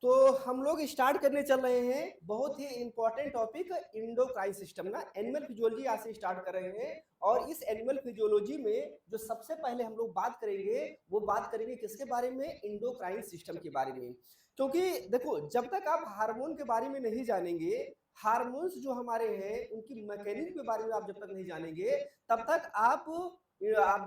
तो हम लोग स्टार्ट करने चल रहे हैं बहुत ही इंपॉर्टेंट टॉपिक इंडोक्राइन सिस्टम ना एनिमल फिजियोलॉजी आज से स्टार्ट कर रहे हैं। और इस एनिमल फिजियोलॉजी में जो सबसे पहले हम लोग बात करेंगे वो बात करेंगे किसके बारे में, इंडोक्राइन सिस्टम के बारे में। क्योंकि देखो जब तक आप हार्मोन के बारे में नहीं जानेंगे, हार्मोन्स जो हमारे हैं उनकी मैकेनिज्म के बारे में आप जब तक नहीं जानेंगे तब तक आप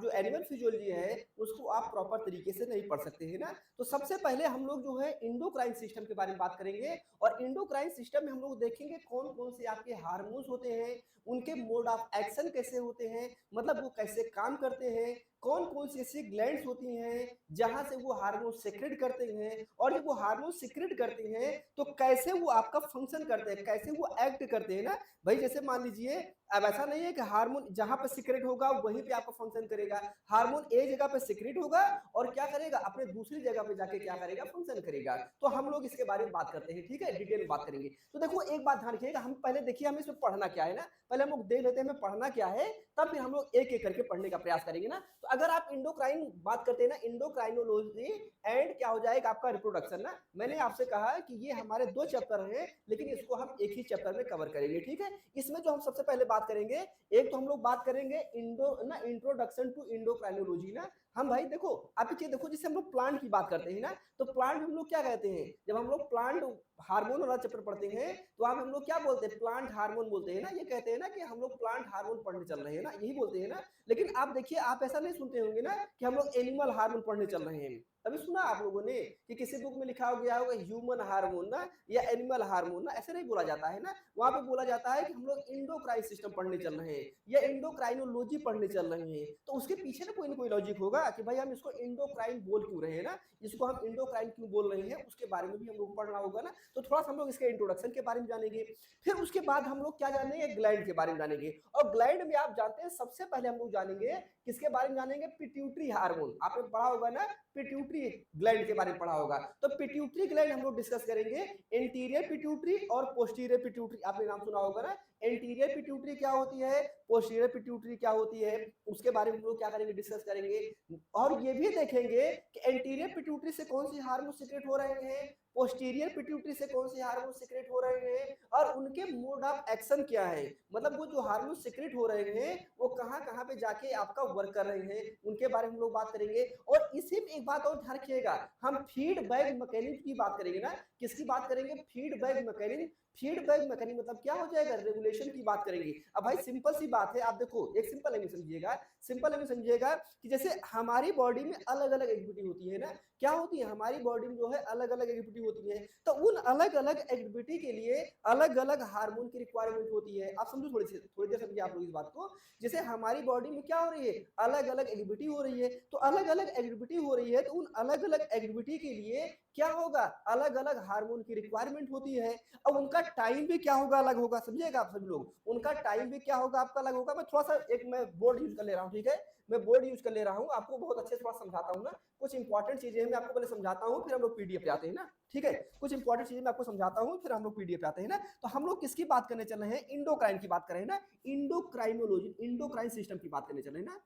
जो एनिमल फिजियोलॉजी है उसको आप प्रॉपर तरीके से नहीं पढ़ सकते हैं ना। तो सबसे पहले हम लोग जो है इंडोक्राइन सिस्टम के बारे में बात करेंगे और इंडोक्राइन सिस्टम में हम लोग देखेंगे कौन कौन से आपके हार्मोन्स होते हैं, उनके मोड ऑफ एक्शन कैसे होते हैं, मतलब वो कैसे काम करते हैं, कौन कौन सी ऐसी ग्लैंड्स होती हैं जहां से वो हार्मोन सिक्रेट करते हैं, और जब वो हार्मोन सिक्रेट करते हैं तो कैसे वो आपका फंक्शन करते हैं, कैसे वो एक्ट करते हैं ना। भाई जैसे मान लीजिए अब ऐसा नहीं है कि हार्मोन जहां पर सिक्रेट होगा वहीं पे आपका फंक्शन करेगा, हार्मोन एक जगह पे सिक्रेट होगा और क्या करेगा अपने दूसरी जगह पे जाके क्या करेगा, फंक्शन करेगा। तो हम लोग इसके बारे में बात करते हैं, ठीक है, डिटेल में बात करेंगे। तो देखो एक बात ध्यान रखिएगा, हम पहले देखिए हमें इसमें पढ़ना क्या है ना, पहले हम लोग देख लेते हैं हमें पढ़ना क्या है, तब फिर हम लोग एक एक करके पढ़ने का प्रयास करेंगे ना। तो अगर आप इंडोक्राइन बात करते हैं ना, इंडोक्राइनोलॉजी एंड क्या हो जाएगा आपका रिप्रोडक्शन ना। मैंने आपसे कहा कि ये हमारे दो चैप्टर हैं लेकिन इसको हम एक ही चैप्टर में कवर करेंगे, ठीक है। इसमें जो हम सबसे पहले बात करेंगे, एक तो हम लोग बात करेंगे इंट्रोडक्शन टू इंडोक्राइनोलॉजी ना। हम भाई देखो आप ये देखो, जैसे हम लोग प्लांट की बात करते हैं ना, तो प्लांट हम लोग क्या कहते हैं, जब हम लोग प्लांट हार्मोन वाला चैप्टर पढ़ते हैं तो आप हम लोग क्या बोलते हैं, प्लांट हार्मोन बोलते हैं ना। ये कहते हैं ना कि हम लोग प्लांट हार्मोन पढ़ने चल रहे हैं ना, यही बोलते हैं ना। लेकिन आप देखिए आप ऐसा नहीं सुनते होंगे ना कि हम लोग एनिमल हार्मोन पढ़ने चल रहे हैं। अभी सुना आप लोगों ने कि किसी बुक में लिखा हो गया होगा ह्यूमन हार्मोन ना या एनिमल हार्मोन ना, ऐसे नहीं बोला जाता है ना। वहां पे बोला जाता है कि हम लोग इंडोक्राइन सिस्टम पढ़ने चल रहे हैं या इंडोक्राइनोलॉजी पढ़ने चल रहे हैं। तो उसके पीछे ना कोई लॉजिक होगा कि भाई हम इसको इंडोक्राइन बोल क्यों रहे हैं ना, इसको हम इंडोक्राइन क्यों बोल रहे हैं, उसके बारे में भी हम लोग पढ़ना होगा ना। तो थोड़ा सा हम लोग इसके इंट्रोडक्शन के बारे में जानेंगे, फिर उसके बाद हम लोग क्या जानेंगे, ग्लैंड के बारे में जानेंगे। और ग्लैंड में आप जानते हैं सबसे पहले हम लोग जानेंगे किसके बारे में जानेंगे, पिट्यूटरी हार्मोन। आपने पढ़ा होगा ना पिट्यूटरी ग्लैंड के बारे में पढ़ा होगा। तो पिट्यूटरी ग्लैंड हम लोग डिस्कस करेंगे, इंटीरियर पिट्यूटरी और पोस्टीरियर पिट्यूटरी। आपने नाम सुना होगा ना, इंटीरियर पिट्यूटरी क्या होती है, पोस्टीरियर पिट्यूटरी क्या होती है, उसके बारे में हम लोग क्या करेंगे, डिस्कस करेंगे। और ये भी देखेंगे कि इंटीरियर पिट्यूटरी से कौन सी हार्मोन सीक्रेट हो रहे हैं, पोस्टीरियर पिट्यूटरी से कौन से हार्मोन सीक्रेट हो रहे हैं, और उनके मोड ऑफ एक्शन क्या है, मतलब वो जो हार्मोन सीक्रेट हो रहे हैं वो कहां कहां पे जाके आपका वर्क कर रहे हैं, उनके बारे में हम लोग बात करेंगे। और इसी में एक बात और ध्यान रखिएगा, हम फीडबैक मैकेनिज्म की बात करेंगे ना। किसकी बात करेंगे, फीडबैक मैकेनिज्म। फीडबैक मैकेनिज्म मतलब क्या हो जाएगा, रेगुलेशन की बात करेंगे। अब भाई सिंपल सी बात है, आप देखो एक सिंपल में समझिएगा, सिंपल में समझिएगा कि जैसे हमारी बॉडी में अलग अलग एक्टिविटी होती है ना, क्या होती है हमारी बॉडी में जो है अलग अलग एक्टिविटी होती है। तो उन अलग अलग एक्टिविटी के लिए अलग अलग हार्मोन की रिक्वायरमेंट होती है। आप समझो थोड़ी देर समझिए आप लोग इस बात को। जैसे हमारी बॉडी में क्या हो रही है, अलग अलग एक्टिविटी हो रही है, तो अलग अलग एक्टिविटी हो रही है तो उन अलग अलग एक्टिविटी के लिए क्या होगा, अलग अलग हार्मोन की रिक्वायरमेंट होती है। अब उनका टाइम भी क्या होगा, अलग होगा, समझिएगा आप सभी लोग, उनका टाइम भी क्या होगा आपका अलग होगा। मैं थोड़ा सा मैं बोर्ड यूज कर ले रहा हूँ, ठीक है, मैं बोर्ड यूज कर ले रहा हूँ, आपको बहुत अच्छे से थोड़ा समझाता हूँ ना। कुछ इंपॉर्टेंट चीजें मैं आपको पहले समझाता हूँ फिर हम लोग पीडीएफ पे आते हैं ना, ठीक है। कुछ इंपॉर्टेंट चीजें मैं आपको समझाता हूँ फिर हम लोग पीडीएफ पे आते हैं ना। तो हम लोग किसकी बात करने चल रहे हैं, इंडोक्राइन की बात कर रहे हैं ना, इंडोक्राइनोलॉजी, इंडोक्राइन सिस्टम की बात करने चल रहे हैं ना,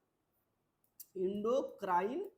इंडोक्राइन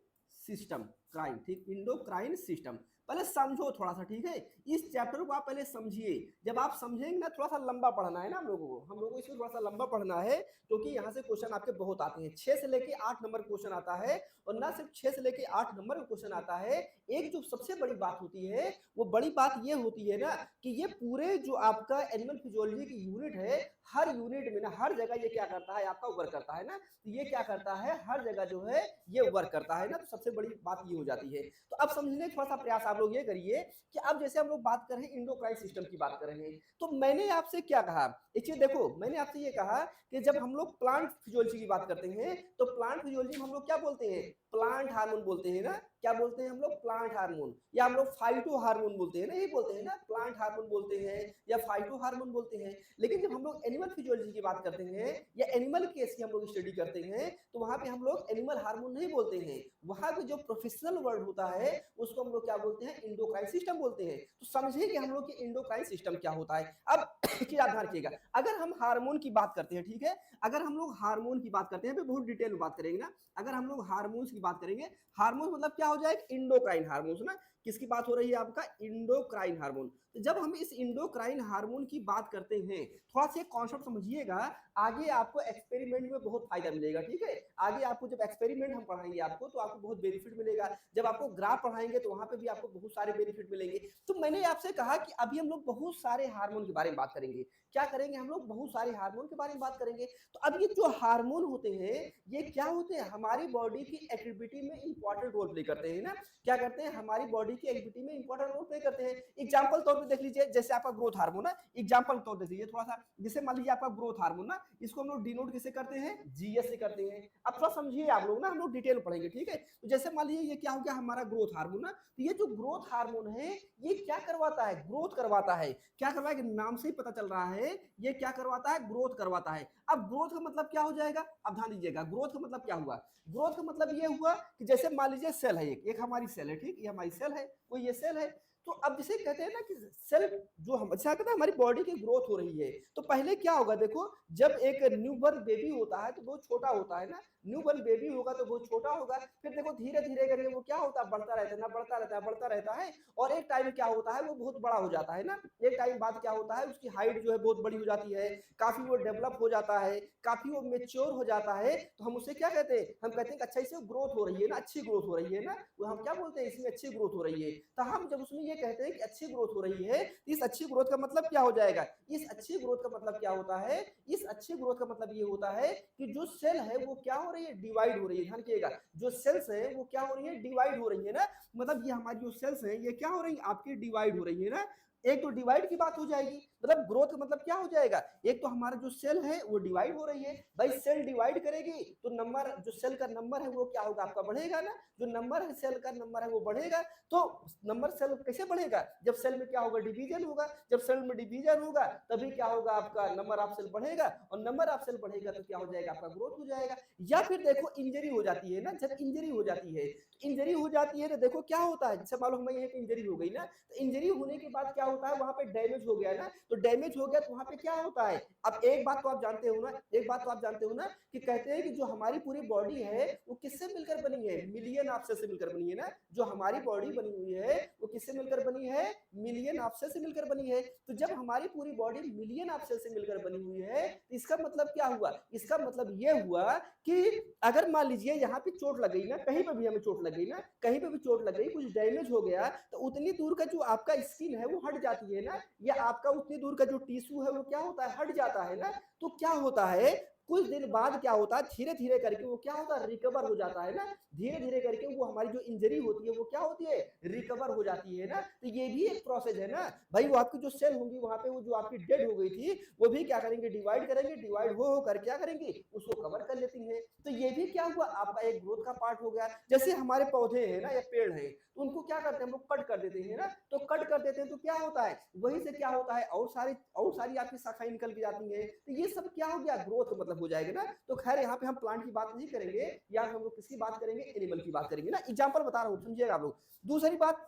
सिस्टम, क्राइन, ठीक, इंडोक्राइन सिस्टम। पहले समझो थोड़ा सा, ठीक है, इस चैप्टर को आप पहले समझिए। जब आप समझेंगे ना, थोड़ा सा लंबा पढ़ना है ना हम लोगों को इसमें थोड़ा सा लंबा पढ़ना है क्योंकि यहाँ से क्वेश्चन आपके बहुत आते हैं, 6 से लेके 8 नंबर क्वेश्चन आता है। और ना सिर्फ 6 से लेके 8 नंबर का क्वेश्चन आता है, एक जो सबसे बड़ी बात होती है वो बड़ी बात ये होती है ना कि ये पूरे जो आपका एनिमल फिजियोलॉजी की यूनिट है, हर यूनिट में ना हर जगह ये क्या करता है, आपका वर्क करता है ना। तो ये क्या करता है, हर जगह जो है ये वर्क करता है ना। तो सबसे बड़ी बात ये हो जाती है। तो अब समझने का थोड़ा सा प्रयास आप लोग ये करिए कि अब जैसे हम लोग बात कर रहे हैं इंडोक्राइन सिस्टम की बात कर रहे हैं, तो मैंने आपसे क्या कहा, एक चीज देखो, मैंने आपसे ये कहा कि जब हम लोग प्लांट फिजियोलॉजी की बात करते हैं तो प्लांट फिजियोलॉजी में हम लोग क्या बोलते हैं, प्लांट हार्मोन बोलते हैं ना। क्या बोलते हैं हम लोग, प्लांट हार्मोन, या हम लोग फाइटो हार्मोन बोलते हैं ना, यही बोलते हैं ना, प्लांट हार्मोन बोलते हैं या फाइटो हार्मोन बोलते हैं। लेकिन जब हम लोग एनिमल फिजियोलॉजी की बात करते हैं या एनिमल केस की हम लोग स्टडी करते हैं तो वहां पे हम लोग एनिमल हार्मोन नहीं बोलते हैं, वहां पे जो प्रोफेशनल वर्ड होता है उसको हम लोग क्या बोलते हैं, इंडोक्राइन सिस्टम बोलते हैं। तो समझिए कि हम लोग की इंडोक्राइन सिस्टम क्या होता है। अब ध्यान रखिएगा, अगर हम हार्मोन की बात करते हैं, ठीक है, अगर हम लोग हार्मोन की बात करते हैं, बहुत डिटेल में बात करेंगे ना, अगर हम लोग हार्मोन्स की बात करेंगे, हार्मोन मतलब क्या हो जाएगा, इंडोक्राइन हार्मोन्स ना, किसकी बात हो रही है, आपका इंडोक्राइन हार्मोन। तो जब हम इस इंडोक्राइन हार्मोन की बात करते हैं, थोड़ा सा कॉन्सेप्ट समझिएगा, आगे आपको एक्सपेरिमेंट में बहुत फायदा मिलेगा, ठीक है, आगे आपको जब एक्सपेरिमेंट हम पढ़ाएंगे आपको तो आपको बहुत बेनिफिट मिलेगा, जब आपको ग्राफ पढ़ाएंगे तो वहां पे भी आपको बहुत सारे बेनिफिट मिलेंगे। तो मैंने आपसे कहा कि अभी हम लोग बहुत सारे हार्मोन के बारे में बात करेंगे, क्या करेंगे हम लोग, बहुत सारे हार्मोन के बारे में बात करेंगे। तो अब ये जो हार्मोन होते हैं ये क्या होते हैं, हमारी बॉडी की एक्टिविटी में इंपॉर्टेंट रोल प्ले करते हैं ना, क्या करते हैं, हमारी बॉडी की एक्टिविटी में इंपॉर्टेंट रोल प्ले करते हैं। एग्जांपल तौर पे देख लीजिए, जैसे आपका ग्रोथ हार्मोन ना, एग्जांपल तौर देख लीजिए थोड़ा सा, जैसे मान लीजिए आपका ग्रोथ हार्मोन ना, इसको हम लोग डिनोट किसे करते हैं, जीएस से करते हैं। अब थोड़ा समझिए आप लोग ना, हम लोग डिटेल पढ़ेंगे, ठीक है। तो जैसे मान लीजिए ये क्या हो गया हमारा ग्रोथ हार्मोन ना, तो ये जो ग्रोथ हार्मोन है ये क्या करवाता है, ग्रोथ करवाता है। क्या करवाएगा, नाम से ही पता चल रहा है ये क्या करवाता है, ग्रोथ करवाता है। अब ग्रोथ का मतलब क्या हो जाएगा, अब ध्यान दीजिएगा, ग्रोथ का मतलब क्या हुआ, ग्रोथ का मतलब ये हुआ कि जैसे मान लीजिए सेल है, एक हमारी सेल है, ठीक, ये हमारी सेल है, वो ये सेल है। तो अब जिसे कहते हैं ना कि सेल जो हम अच्छा कहते हैं हमारी बॉडी की ग्रोथ हो रही है, तो पहले क्या होगा, देखो जब एक न्यूबॉर्न बेबी होता है तो बहुत छोटा होता है ना, न्यूबॉर्न बेबी होगा तो बहुत छोटा होगा, फिर देखो धीरे धीरे करके वो क्या होता है, बढ़ता रहता है ना, बढ़ता रहता है, बढ़ता रहता है, और एक टाइम क्या होता है वो बहुत बड़ा हो जाता है ना, एक टाइम बाद क्या होता है उसकी हाइट जो है बहुत बड़ी हो जाती है, काफी वो डेवलप हो जाता है, काफी वो मेच्योर हो जाता है। तो हम उसे क्या कहते हैं, हम कहते हैं कि अच्छा इसे ग्रोथ हो रही है ना, अच्छी ग्रोथ हो रही है ना, वो हम क्या बोलते हैं, इसमें अच्छी ग्रोथ हो रही है। तो हम जब उसमें ये कहते हैं कि अच्छी ग्रोथ हो रही है, तो इस अच्छी ग्रोथ का मतलब क्या हो जाएगा, इस अच्छी ग्रोथ का मतलब क्या होता है, इस अच्छी ग्रोथ का मतलब ये होता है कि जो सेल है वो क्या हो रही है, डिवाइड हो रही है। ध्यान रखिएगा, जो सेल्स है वो क्या हो रही है, डिवाइड हो रही है ना, मतलब ये हमारी जो सेल्स है ये क्या हो रही है, आपकी डिवाइड हो रही है ना। एक तो डिवाइड की बात हो जाएगी, मतलब ग्रोथ का मतलब क्या हो जाएगा, एक तो हमारा जो सेल है वो डिवाइड हो रही है, भाई सेल डिवाइड करेगी तो नंबर, जो सेल का नंबर है वो क्या होगा, आपका बढ़ेगा ना, जो नंबर है सेल का नंबर है वो बढ़ेगा। तो नंबर सेल कैसे बढ़ेगा, जब सेल में क्या होगा, डिवीजन होगा, जब सेल में डिवीजन होगा तभी क्या होगा, आपका नंबर ऑफ सेल बढ़ेगा, और नंबर ऑफ सेल बढ़ेगा तो क्या हो जाएगा, आपका ग्रोथ हो जाएगा। या फिर देखो इंजरी हो जाती है ना, जब इंजरी हो जाती है, इंजरी हो जाती है तो देखो क्या होता है, जैसे मालूम हमें यहाँ पे इंजरी हो गई ना, तो इंजरी होने के बाद क्या होता है, वहां पे डैमेज हो गया ना, तो डैमेज हो गया तो वहां पे क्या होता है। अब एक बात तो आप जानते हो ना, एक बात तो आप जानते हो ना कि कहते हैं कि जो हमारी पूरी बॉडी है वो किससे मिलकर बनी है, मिलियन ऑफ सेल से मिलकर बनी है ना, जो हमारी बॉडी बनी हुई है वो किससे मिलकर बनी है, मिलियन ऑफ सेल से मिलकर बनी है। तो जब हमारी पूरी बॉडी मिलियन ऑफ सेल से मिलकर बनी हुई है तो इसका मतलब क्या हुआ, इसका मतलब ये हुआ कि अगर मान लीजिए यहाँ पे चोट लग गई ना, कहीं पे भी हमें चोट लग गई ना, कहीं पे भी चोट लग गई, कुछ डैमेज हो गया, तो उतनी दूर का जो आपका स्किन है वो हट जाती है ना, या आपका उतनी दूर का जो टिश्यू है वो क्या होता है, हट जाता है ना। तो क्या होता है, कुछ दिन बाद क्या होता है, धीरे धीरे करके वो क्या होता है, रिकवर हो जाता है ना, धीरे धीरे करके वो हमारी जो इंजरी होती है वो क्या होती है, रिकवर हो जाती है ना। तो ये भी एक प्रोसेस है ना भाई, वो आपकी जो सेल होंगी वहां पे वो जो आपकी डेड हो गई थी वो भी क्या करेंगे, डिवाइड करेंगे, डिवाइड हो कर क्या करेंगे, उसको कवर कर लेती है। तो ये भी क्या हुआ, आपका एक ग्रोथ का पार्ट हो गया। जैसे हमारे पौधे हैं ना या पेड़ है, तो उनको क्या करते हैं हम लोग, कट कर देते हैं ना, तो कट कर देते हैं तो क्या होता है, वहीं से क्या होता है, और सारी आपकी शाखाएं निकल के जाती है। तो ये सब क्या हो गया, ग्रोथ मतलब हो जाएगा ना। तो खैर यहाँ पे हम प्लांट की बात नहीं करेंगे, या हम लोग किसकी बात करेंगे, एनिमल की बात करेंगे ना, एग्जाम्पल बता रहा हूँ, समझिएगा आप लोग। दूसरी बात,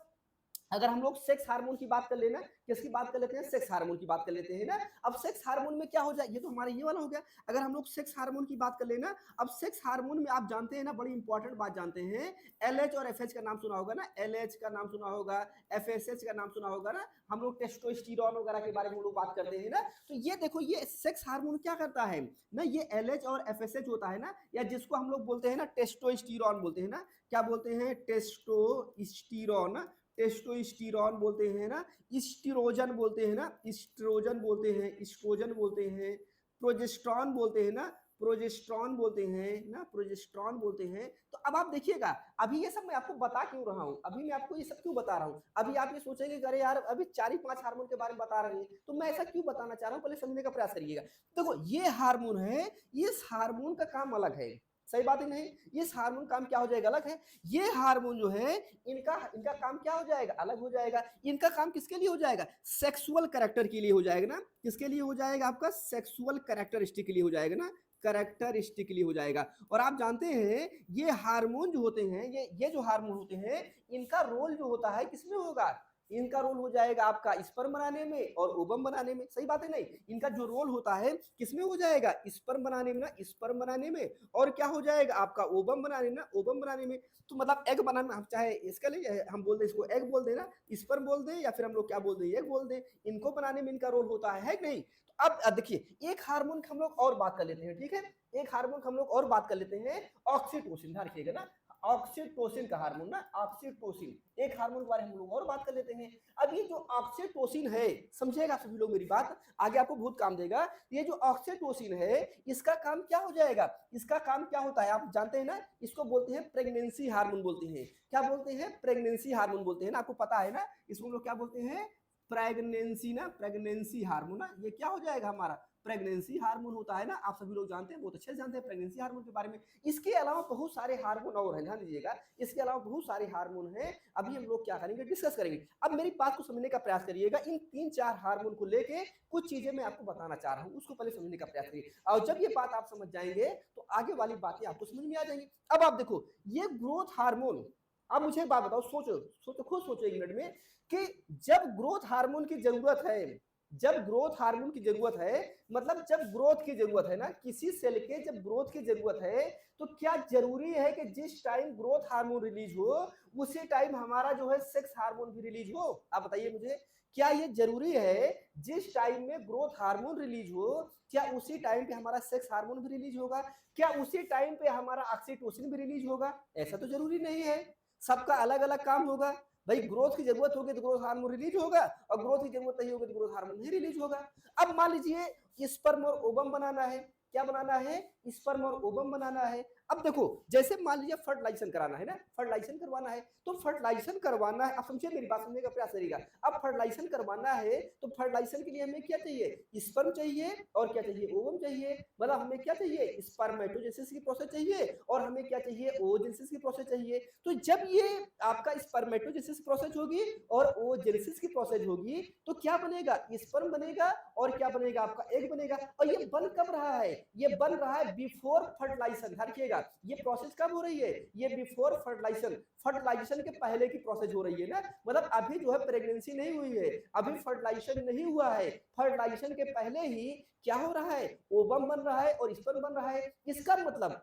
अगर हम लोग सेक्स हार्मोन की बात कर लेना, किसकी बात कर लेते हैं, सेक्स हार्मोन की बात कर लेते हैं ना। अब सेक्स हार्मोन में क्या हो जाए, ये तो हमारा ये वाला हो गया। अगर हम लोग सेक्स हार्मोन की बात कर लेना, अब सेक्स हार्मोन में आप जानते हैं ना, बड़ी इंपॉर्टेंट बात जानते हैं, एलएच और एफएच का नाम सुना होगा ना, एलएच का नाम सुना होगा, एफएसएच का नाम सुना होगा ना। हम लोग टेस्टोस्टेरोन वगैरह के बारे में हम लोग बात करते हैं ना। तो ये देखो, ये सेक्स हार्मोन क्या करता है ना, ये एलएच और एफएसएच होता है ना, या जिसको हम लोग बोलते हैं ना टेस्टोस्टेरोन बोलते हैं ना, क्या बोलते हैं, टेस्टोस्टेरोन, टेस्टोस्टेरोन बोलते हैं ना, स्टीरोजन बोलते हैं ना, स्ट्रोजन बोलते हैं, स्ट्रोजन बोलते हैं, प्रोजेस्ट्रॉन बोलते हैं ना, प्रोजेस्ट्रॉन बोलते हैं ना, प्रोजेस्ट्रॉन बोलते हैं। तो अब आप देखिएगा, अभी ये सब मैं आपको बता क्यों रहा हूं, अभी मैं आपको ये सब क्यों बता रहा हूं, अभी आप ये सोचेंगे कि अरे यार अभी 4 ही 5 हार्मोन के बारे में बता रहे हैं, तो मैं ऐसा क्यों बताना चाह रहा हूं, पहले समझने का प्रयास करिएगा। देखो ये हार्मोन है, इस हार्मोन का काम अलग है, सही बात है नहीं। इस हार्मोन काम क्या हो जाएगा, अलग है। ये हार्मोन जो है इनका इनका काम क्या हो जाएगा, अलग हो जाएगा। इनका काम किसके लिए हो जाएगा, सेक्सुअल कैरेक्टर के लिए हो जाएगा ना। किसके लिए हो जाएगा, आपका सेक्सुअल कैरेक्टरिस्टिक के लिए हो जाएगा ना, कैरेक्टरिस्टिक के लिए हो जाएगा। और आप जानते हैं ये हार्मोन जो होते हैं, ये जो हार्मोन होते हैं, इनका रोल जो होता है किसमें होगा, इनका रोल हो जाएगा आपका स्पर्म बनाने में और ओवम बनाने में। सही बात है नहीं। इनका जो रोल होता है किसमें हो जाएगा, स्पर्म बनाने में ना, स्पर्म बनाने में, और क्या हो जाएगा आपका ओवम बनाने में ना, ओवम बनाने में। तो मतलब एग बनाने में, हम चाहे इसका लिए हम बोल दें, इसको एग बोल दें ना, स्पर्म बोल दें, या फिर हम लोग क्या बोल दें, एग बोल दें, इनको बनाने में इनका रोल होता है कि नहीं। तो अब देखिए एक हार्मोन हम लोग और बात कर लेते हैं, ठीक है। एक हार्मोन हम लोग और बात कर लेते हैं, ऑक्सीटोसिन। ध्यान रखिएगा ना, ऑक्सीटोसिन का हार्मोन ना, ऑक्सीटोसिन एक हार्मोन के बारे में हम लोग और बात कर लेते हैं। अब ये जो ऑक्सीटोसिन है, समझिएगा सभी लोग मेरी बात, आगे आपको बहुत काम देगा। ये जो ऑक्सीटोसिन है इसका काम क्या हो जाएगा, इसका काम क्या होता है आप जानते हैं ना, इसको बोलते हैं प्रेगनेंसी हार्मोन बोलते हैं। क्या बोलते हैं, प्रेगनेंसी हार्मोन बोलते हैं ना, आपको पता है ना, इसको लोग क्या बोलते हैं, प्रेगनेंसी ना, प्रेगनेंसी हार्मोन ना, ये क्या हो जाएगा हमारा प्रेगनेंसी हार्मोन होता है ना। आप सभी लोग जानते हैं, बहुत अच्छे से जानते हैं प्रेगनेंसी हार्मोन के बारे में। इसके अलावा बहुत सारे हार्मोन और हैं, ध्यान दीजिएगा, इसके अलावा बहुत सारे हार्मोन हैं। अभी हम लोग क्या करेंगे, डिस्कस करेंगे। अब मेरी बात को समझने का प्रयास करिएगा, इन 3-4 हार्मोन को लेके कुछ चीजें मैं आपको बताना चाह रहा हूं, उसको पहले समझने का प्रयास करिए। और जब ये बात आप समझ जाएंगे तो आगे वाली बातें आपको समझ में आ जाएंगी। अब आप देखो, ये ग्रोथ हार्मोन, अब मुझे एक बात बताओ, सोचो सोचो, खुद सोचो एक मिनट में, कि जब ग्रोथ हार्मोन की जरूरत है, जब ग्रोथ हार्मोन की जरूरत है, मतलब जब ग्रोथ की जरूरत है ना, किसी सेल के जब ग्रोथ की जरूरत है, तो क्या जरूरी है कि जिस टाइम ग्रोथ हार्मोन रिलीज हो उसी टाइम हमारा जो है सेक्स हार्मोन भी रिलीज हो। आप बताइए मुझे, क्या ये जरूरी है जिस टाइम में ग्रोथ हार्मोन रिलीज हो, क्या उसी टाइम पे हमारा सेक्स हार्मोन भी रिलीज होगा, क्या उसी टाइम पे हमारा ऑक्सीटोसिन भी रिलीज होगा? ऐसा तो जरूरी नहीं है, सबका अलग अलग काम होगा। भाई ग्रोथ की जरूरत होगी तो ग्रोथ हार्मोन रिलीज होगा, और ग्रोथ की जरूरत नहीं होगी तो ग्रोथ हार्मोन नहीं रिलीज होगा। अब मान लीजिए स्पर्म और ओवम बनाना है, क्या बनाना है, स्पर्म और ओवम बनाना है। अब देखो, जैसे मान लीजिए फर्टिलाइजेशन कराना है ना, फर्टिलाइजेशन करवाना है, तो फर्टिलाइजेशन करवाना है, आप समझिए मेरी बात, समझने का प्रयास करिएगा। अब फर्टिलाइजेशन करवाना है तो फर्टिलाइजेशन के लिए हमें क्या चाहिए, स्पर्म चाहिए, और क्या चाहिए, ओवम चाहिए। मतलब हमें क्या चाहिए, स्पर्मेटोजेनेसिस की प्रोसेस चाहिए, और हमें क्या चाहिए, ओजेनेसिस की प्रोसेस चाहिए। तो जब ये आपका स्पर्मेटोजेनेसिस प्रोसेस होगी और ओजेनेसिस की प्रोसेस होगी, तो क्या बनेगा, स्पर्म बनेगा, और क्या बनेगा, आपका एग बनेगा। और ये बन कब रहा है, ये बन रहा है बिफोर फर्टिलाइजेशन। देखिएगा ये प्रोसेस कब हो रही है, ये बिफोर फर्टिलाइजेशन, फर्टिलाइजेशन के पहले की प्रोसेस हो रही है ना। मतलब अभी जो है प्रेगनेंसी नहीं हुई है, अभी फर्टिलाइजेशन नहीं हुआ है, फर्टिलाइजेशन के पहले ही क्या हो रहा है, ओवम बन रहा है और स्पर्म बन रहा है। इसका मतलब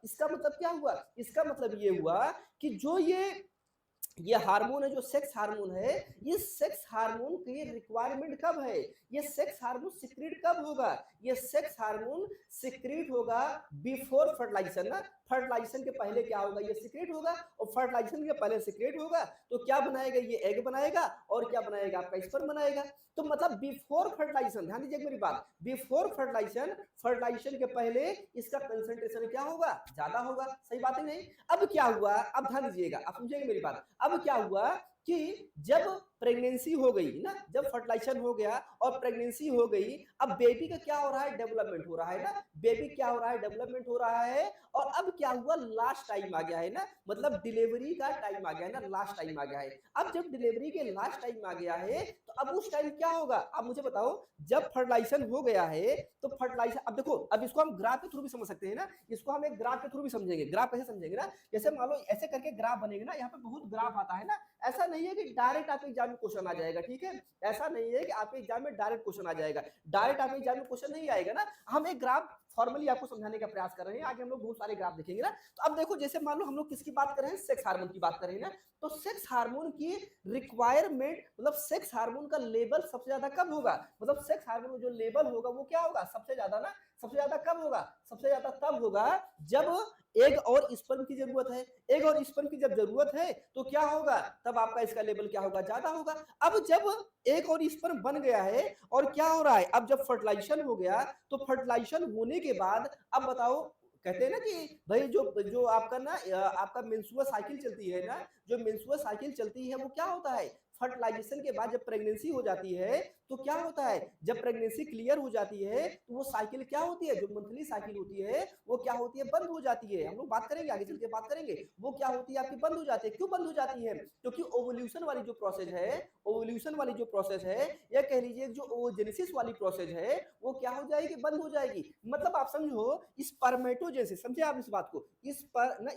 क्या हुआ, इसका मतलब ये हुआ कि जो ये हार्मोन है, जो सेक्स हार्मोन है, ये सेक्स हार्मोन की रिक्वायरमेंट कब है, ये सेक्स हार्मोन सिक्रीट कब होगा, ये सेक्स हार्मोन सिक्रीट होगा बिफोर फर्टिलाइजेशन ना। फर्टिलाइजेशन के पहले क्या होगा, ये सिक्रेट होगा, और फर्टिलाइजेशन के पहले सिक्रेट होगा, तो क्या बनाएगा, ये एग बनाएगा, और क्या बनाएगा, आपका स्पर्म बनाएगा। तो मतलब बिफोर फर्टिलाइजेशन, ध्यान दीजिए मेरी बात, बिफोर फर्टिलाइजेशन, फर्टिलाइजेशन के पहले इसका कंसंट्रेशन क्या होगा, ज्यादा होगा। सही बात है नहीं। अब क्या हुआ, अब ध्यान दीजिएगा, आप समझिएगा मेरी बात। अब क्या हुआ कि जब प्रेगनेंसी हो गई ना, जब फर्टिलाइजेशन हो गया और प्रेगनेंसी हो गई, अब बेबी का क्या हो रहा है, डेवलपमेंट हो रहा है ना, बेबी क्या हो रहा है, डेवलपमेंट हो रहा है। और अब क्या हुआ, लास्ट टाइम आ गया है ना, मतलब डिलीवरी का टाइम आ गया है ना, लास्ट टाइम आ गया है। अब जब डिलीवरी के लास्ट टाइम आ गया है, तो अब उस टाइम क्या होगा, अब मुझे बताओ, जब फर्टिलाइजेशन हो गया है तो फर्टिलाइजेशन, अब देखो, अब इसको हम ग्राफ के थ्रू भी समझ सकते हैं ना, इसको हम एक ग्राफ के थ्रू भी समझेंगे। ग्राफ कैसे समझेंगे ना, जैसे मान लो ऐसे करके ग्राफ बनेगा ना, यहाँ पे बहुत ग्राफ आता है ना। ऐसा नहीं है कि डायरेक्ट आपके एग्जाम में क्वेश्चन आ जाएगा, ठीक है, ऐसा नहीं है कि आपके एग्जाम में डायरेक्ट क्वेश्चन आ जाएगा, डायरेक्ट आपके एग्जाम में क्वेश्चन नहीं आएगा ना। हम एक ग्राफ फॉर्मली आपको समझाने का प्रयास कर रहे हैं, आगे हम लोग बहुत सारे ग्राफ देखेंगे ना। तो अब देखो, जैसे मान लो हम लोग किसकी बात कर रहे हैं, सेक्स हार्मोन की बात कर रहे हैं ना। तो सेक्स हार्मोन की रिक्वायरमेंट, मतलब सेक्स हार्मोन का लेवल सबसे ज्यादा कब होगा, मतलब सेक्स हार्मोन का जो लेवल होगा वो क्या होगा, सबसे ज्यादा ना, सबसे ज्यादा कब होगा, सबसे ज्यादा तब होगा जब एग और स्पर्म की जरूरत है। एग और स्पर्म की जब जरूरत है तो क्या होगा, तब आपका इसका लेवल क्या होगा, ज्यादा होगा। अब जब एग और स्पर्म बन गया है और क्या हो रहा है, अब जब फर्टिलाइजेशन हो गया, तो फर्टिलाइजेशन होने के बाद अब बताओ, कहते हैं ना कि भाई जो जो आपका ना आपका मेंस्ट्रुअल साइकिल चलती है ना, जो मेंस्ट्रुअल साइकिल चलती है वो क्या होता है, फर्टिलाइजेशन के बाद जब प्रेगनेंसी हो जाती है तो क्या होता है, जब प्रेगनेंसी क्लियर हो जाती है तो वो साइकिल क्या होती है, जो मंथली साइकिल होती है वो क्या होती है, बंद हो जाती है। हम लोग बात करेंगे, आगे चल के बात करेंगे, वो क्या होती है आपकी, बंद हो जाती है। क्यों बंद हो जाती है, क्योंकि ओवोल्यूशन वाली जो प्रोसेस है, ओवोल्यूशन वाली जो प्रोसेस है, या कह लीजिए जो ओजेनेसिस वाली प्रोसेस है, वो क्या हो जाएगी, बंद हो जाएगी। मतलब आप समझो स्पर्मेटोजेनेसिस, समझे आप इस बात को, इस पर ना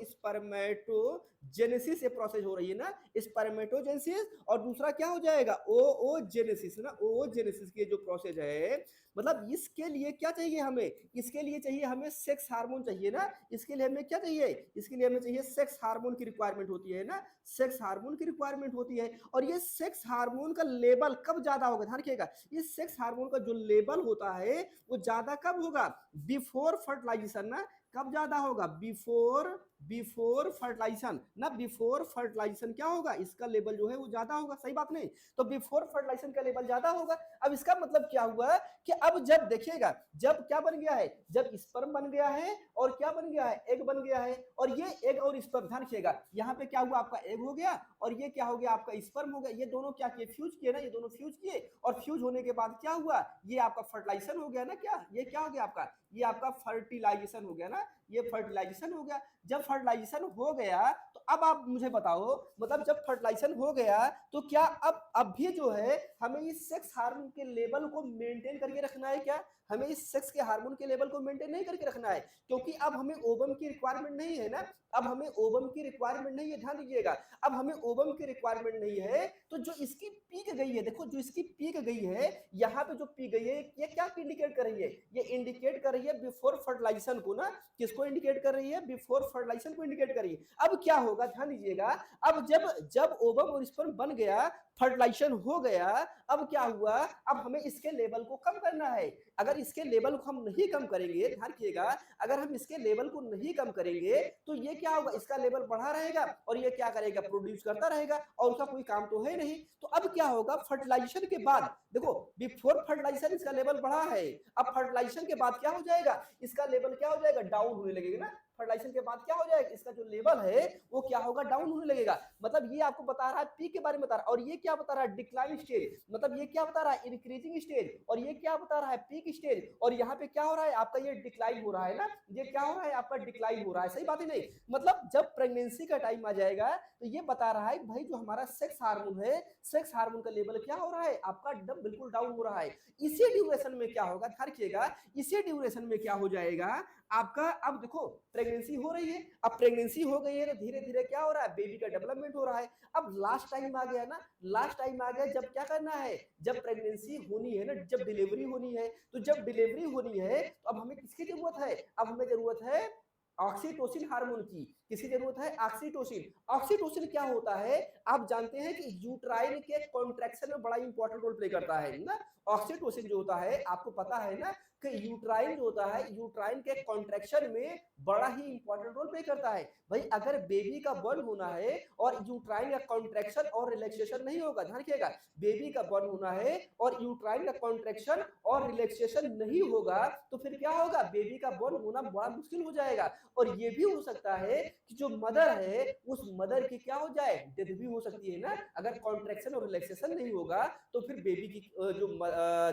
स्पर्मेटोजेनेसिस ये प्रोसेस हो रही है ना, स्पर्मेटोजेनेसिस, और दूसरा क्या हो जाएगा, ओजेनेसिस ना, ओजेनेसिस की जो प्रोसेस है, मतलब इसके लिए क्या चाहिए हमें, इसके लिए चाहिए हमें सेक्स हार्मोन चाहिए ना, इसके लिए हमें क्या चाहिए, इसके लिए हमें चाहिए सेक्स हार्मोन की रिक्वायरमेंट होती है ना, सेक्स हार्मोन की रिक्वायरमेंट होती है। और ये सेक्स हार्मोन का लेवल कब ज्यादा होगा, ध्यान रखिएगा, ये सेक्स हार्मोन का जो लेवल होता है वो ज्यादा कब होगा, बिफोर फर्टिलाइजेशन ना, कब ज्यादा होगा, बिफोर फर्टिलाइजेशन ना, बिफोर फर्टिलाइजेशन क्या होगा, इसका लेवल जो है वो ज्यादा होगा, सही बात नहीं, तो बिफोर फर्टिलाइजेशन का लेवल ज्यादा होगा। अब इसका मतलब क्या हुआ कि अब जब देखिएगा, जब क्या बन गया है, जब स्पर्म बन गया है और क्या बन गया है, एग बन गया है, और ये एग और स्पर्म, ध्यान रखिएगा, यहाँ पे क्या हुआ, आपका एग हो गया और ये क्या हो गया, आपका स्पर्म हो गया, ये दोनों क्या किए, फ्यूज किए ना, ये दोनों फ्यूज किए, और फ्यूज होने के बाद क्या हुआ, ये आपका फर्टिलाइजेशन हो गया ना, क्या ये क्या हो गया आपका, ये आपका फर्टिलाइजेशन हो गया ना, ये फर्टिलाइजेशन हो गया। जब फर्टिलाइजेशन हो गया तो अब आप मुझे बताओ, मतलब जब फर्टिलाइजेशन हो गया तो क्या अब भी जो है हमें इस सेक्स हार्मोन के लेवल को मेंटेन करके रखना है, क्या हमें इस सेक्स के हार्मोन के लेवल को मेंटेन नहीं करके रखना है, क्योंकि अब हमें ओवम की रिक्वायरमेंट नहीं है ना, अब हमें ओवम की रिक्वायरमेंट नहीं है, ध्यान दीजिएगा, अब हमें ओवम की रिक्वायरमेंट नहीं है, तो जो इसकी पीक गई है, देखो जो इसकी पीक गई है, यहाँ पे जो पीक गई है, ये क्या इंडिकेट कर रही है, ये इंडिकेट कर रही है बिफोर फर्टिलाइजेशन को ना, किसको इंडिकेट कर रही है, बिफोर फर्टिलाइजेशन को इंडिकेट कर रही है। अब क्या होगा, ध्यान दीजिएगा, अब जब जब ओवम और स्पर्म बन गया, फर्टिलाइजेशन हो गया, अब क्या हुआ, अब हमें इसके लेवल को कम करना है। अगर इसके लेवल को हम नहीं कम करेंगे, ध्यान रखिएगा, अगर हम इसके लेवल को नहीं कम करेंगे तो ये क्या होगा, इसका लेवल बढ़ा रहेगा और ये क्या करेगा, प्रोड्यूस करता रहेगा, और उसका कोई काम तो है नहीं। तो अब क्या होगा, फर्टिलाइजेशन के बाद देखो, बिफोर फर्टिलाइजेशन इसका लेवल बढ़ा है, अब फर्टिलाइजेशन के बाद क्या हो जाएगा, इसका लेवल क्या हो जाएगा, डाउन होने लगेगा ना, फर्टिलाइजेशन के बाद क्या हो जाएगा, इसका जो लेवल है वो क्या होगा, डाउन होने लगेगा। मतलब ये आपको बता रहा है पीक के बारे में बता रहा है, और ये क्या बता रहा है, डिक्लाइन स्टेज, मतलब ये क्या बता रहा है, इंक्रीजिंग स्टेज, और ये क्या बता रहा है, पीक स्टेज, और यहाँ पे क्या हो रहा है आपका, ये डिक्लाइन हो रहा है ना, ये क्या हो रहा है आपका, डिक्लाइन हो रहा है, सही बात है नहीं, मतलब जब प्रेगनेंसी का टाइम आ जाएगा तो ये बता रहा है भाई जो हमारा सेक्स हार्मोन है, सेक्स हार्मोन का लेवल क्या हो रहा है आपका, एकदम बिल्कुल डाउन हो रहा है। इसी ड्यूरेशन में क्या होगा, ध्यान रखिएगा, इसी ड्यूरेशन में क्या हो जाएगा आपका, अब देखो प्रेगनेंसी हो रही है, अब प्रेगनेंसी हो गई है तो धीरे धीरे क्या हो रहा है, बेबी का डेवलपमेंट हो रहा है। अब लास्ट टाइम आ गया ना, लास्ट टाइम आ गया, जब क्या करना है, जब प्रेगनेंसी होनी है ना, जब डिलीवरी होनी है, तो जब डिलीवरी होनी है तो अब हमें किसकी जरूरत है, अब हमें जरूरत है ऑक्सीटोसिन हार्मोन की, किसकी जरूरत है, ऑक्सीटोसिन। ऑक्सीटोसिन क्या होता है, आप जानते हैं कि यूट्राइन के कॉन्ट्रैक्शन में बड़ा इंपॉर्टेंट रोल प्ले करता है ना, ऑक्सीटोसिन जो होता है आपको पता है ना कि यूट्राइन जो होता है, यूट्राइन के कॉन्ट्रैक्शन में बड़ा ही इंपॉर्टेंट रोल प्ले करता है। भाई अगर बेबी का बर्न होना है और यूट्राइन का कॉन्ट्रैक्शन और रिलैक्सेशन नहीं होगा, ध्यान रखिएगा, बेबी का बर्न होना है और यूट्राइन का कॉन्ट्रैक्शन और रिलैक्सेशन नहीं होगा तो फिर क्या होगा, बेबी का बर्न होना बड़ा मुश्किल हो जाएगा। और ये भी हो सकता है कि जो मदर है उस मदर की क्या हो जाए, डेथ भी हो सकती है ना, अगर कॉन्ट्रैक्शन और रिलैक्सेशन नहीं होगा तो फिर बेबी की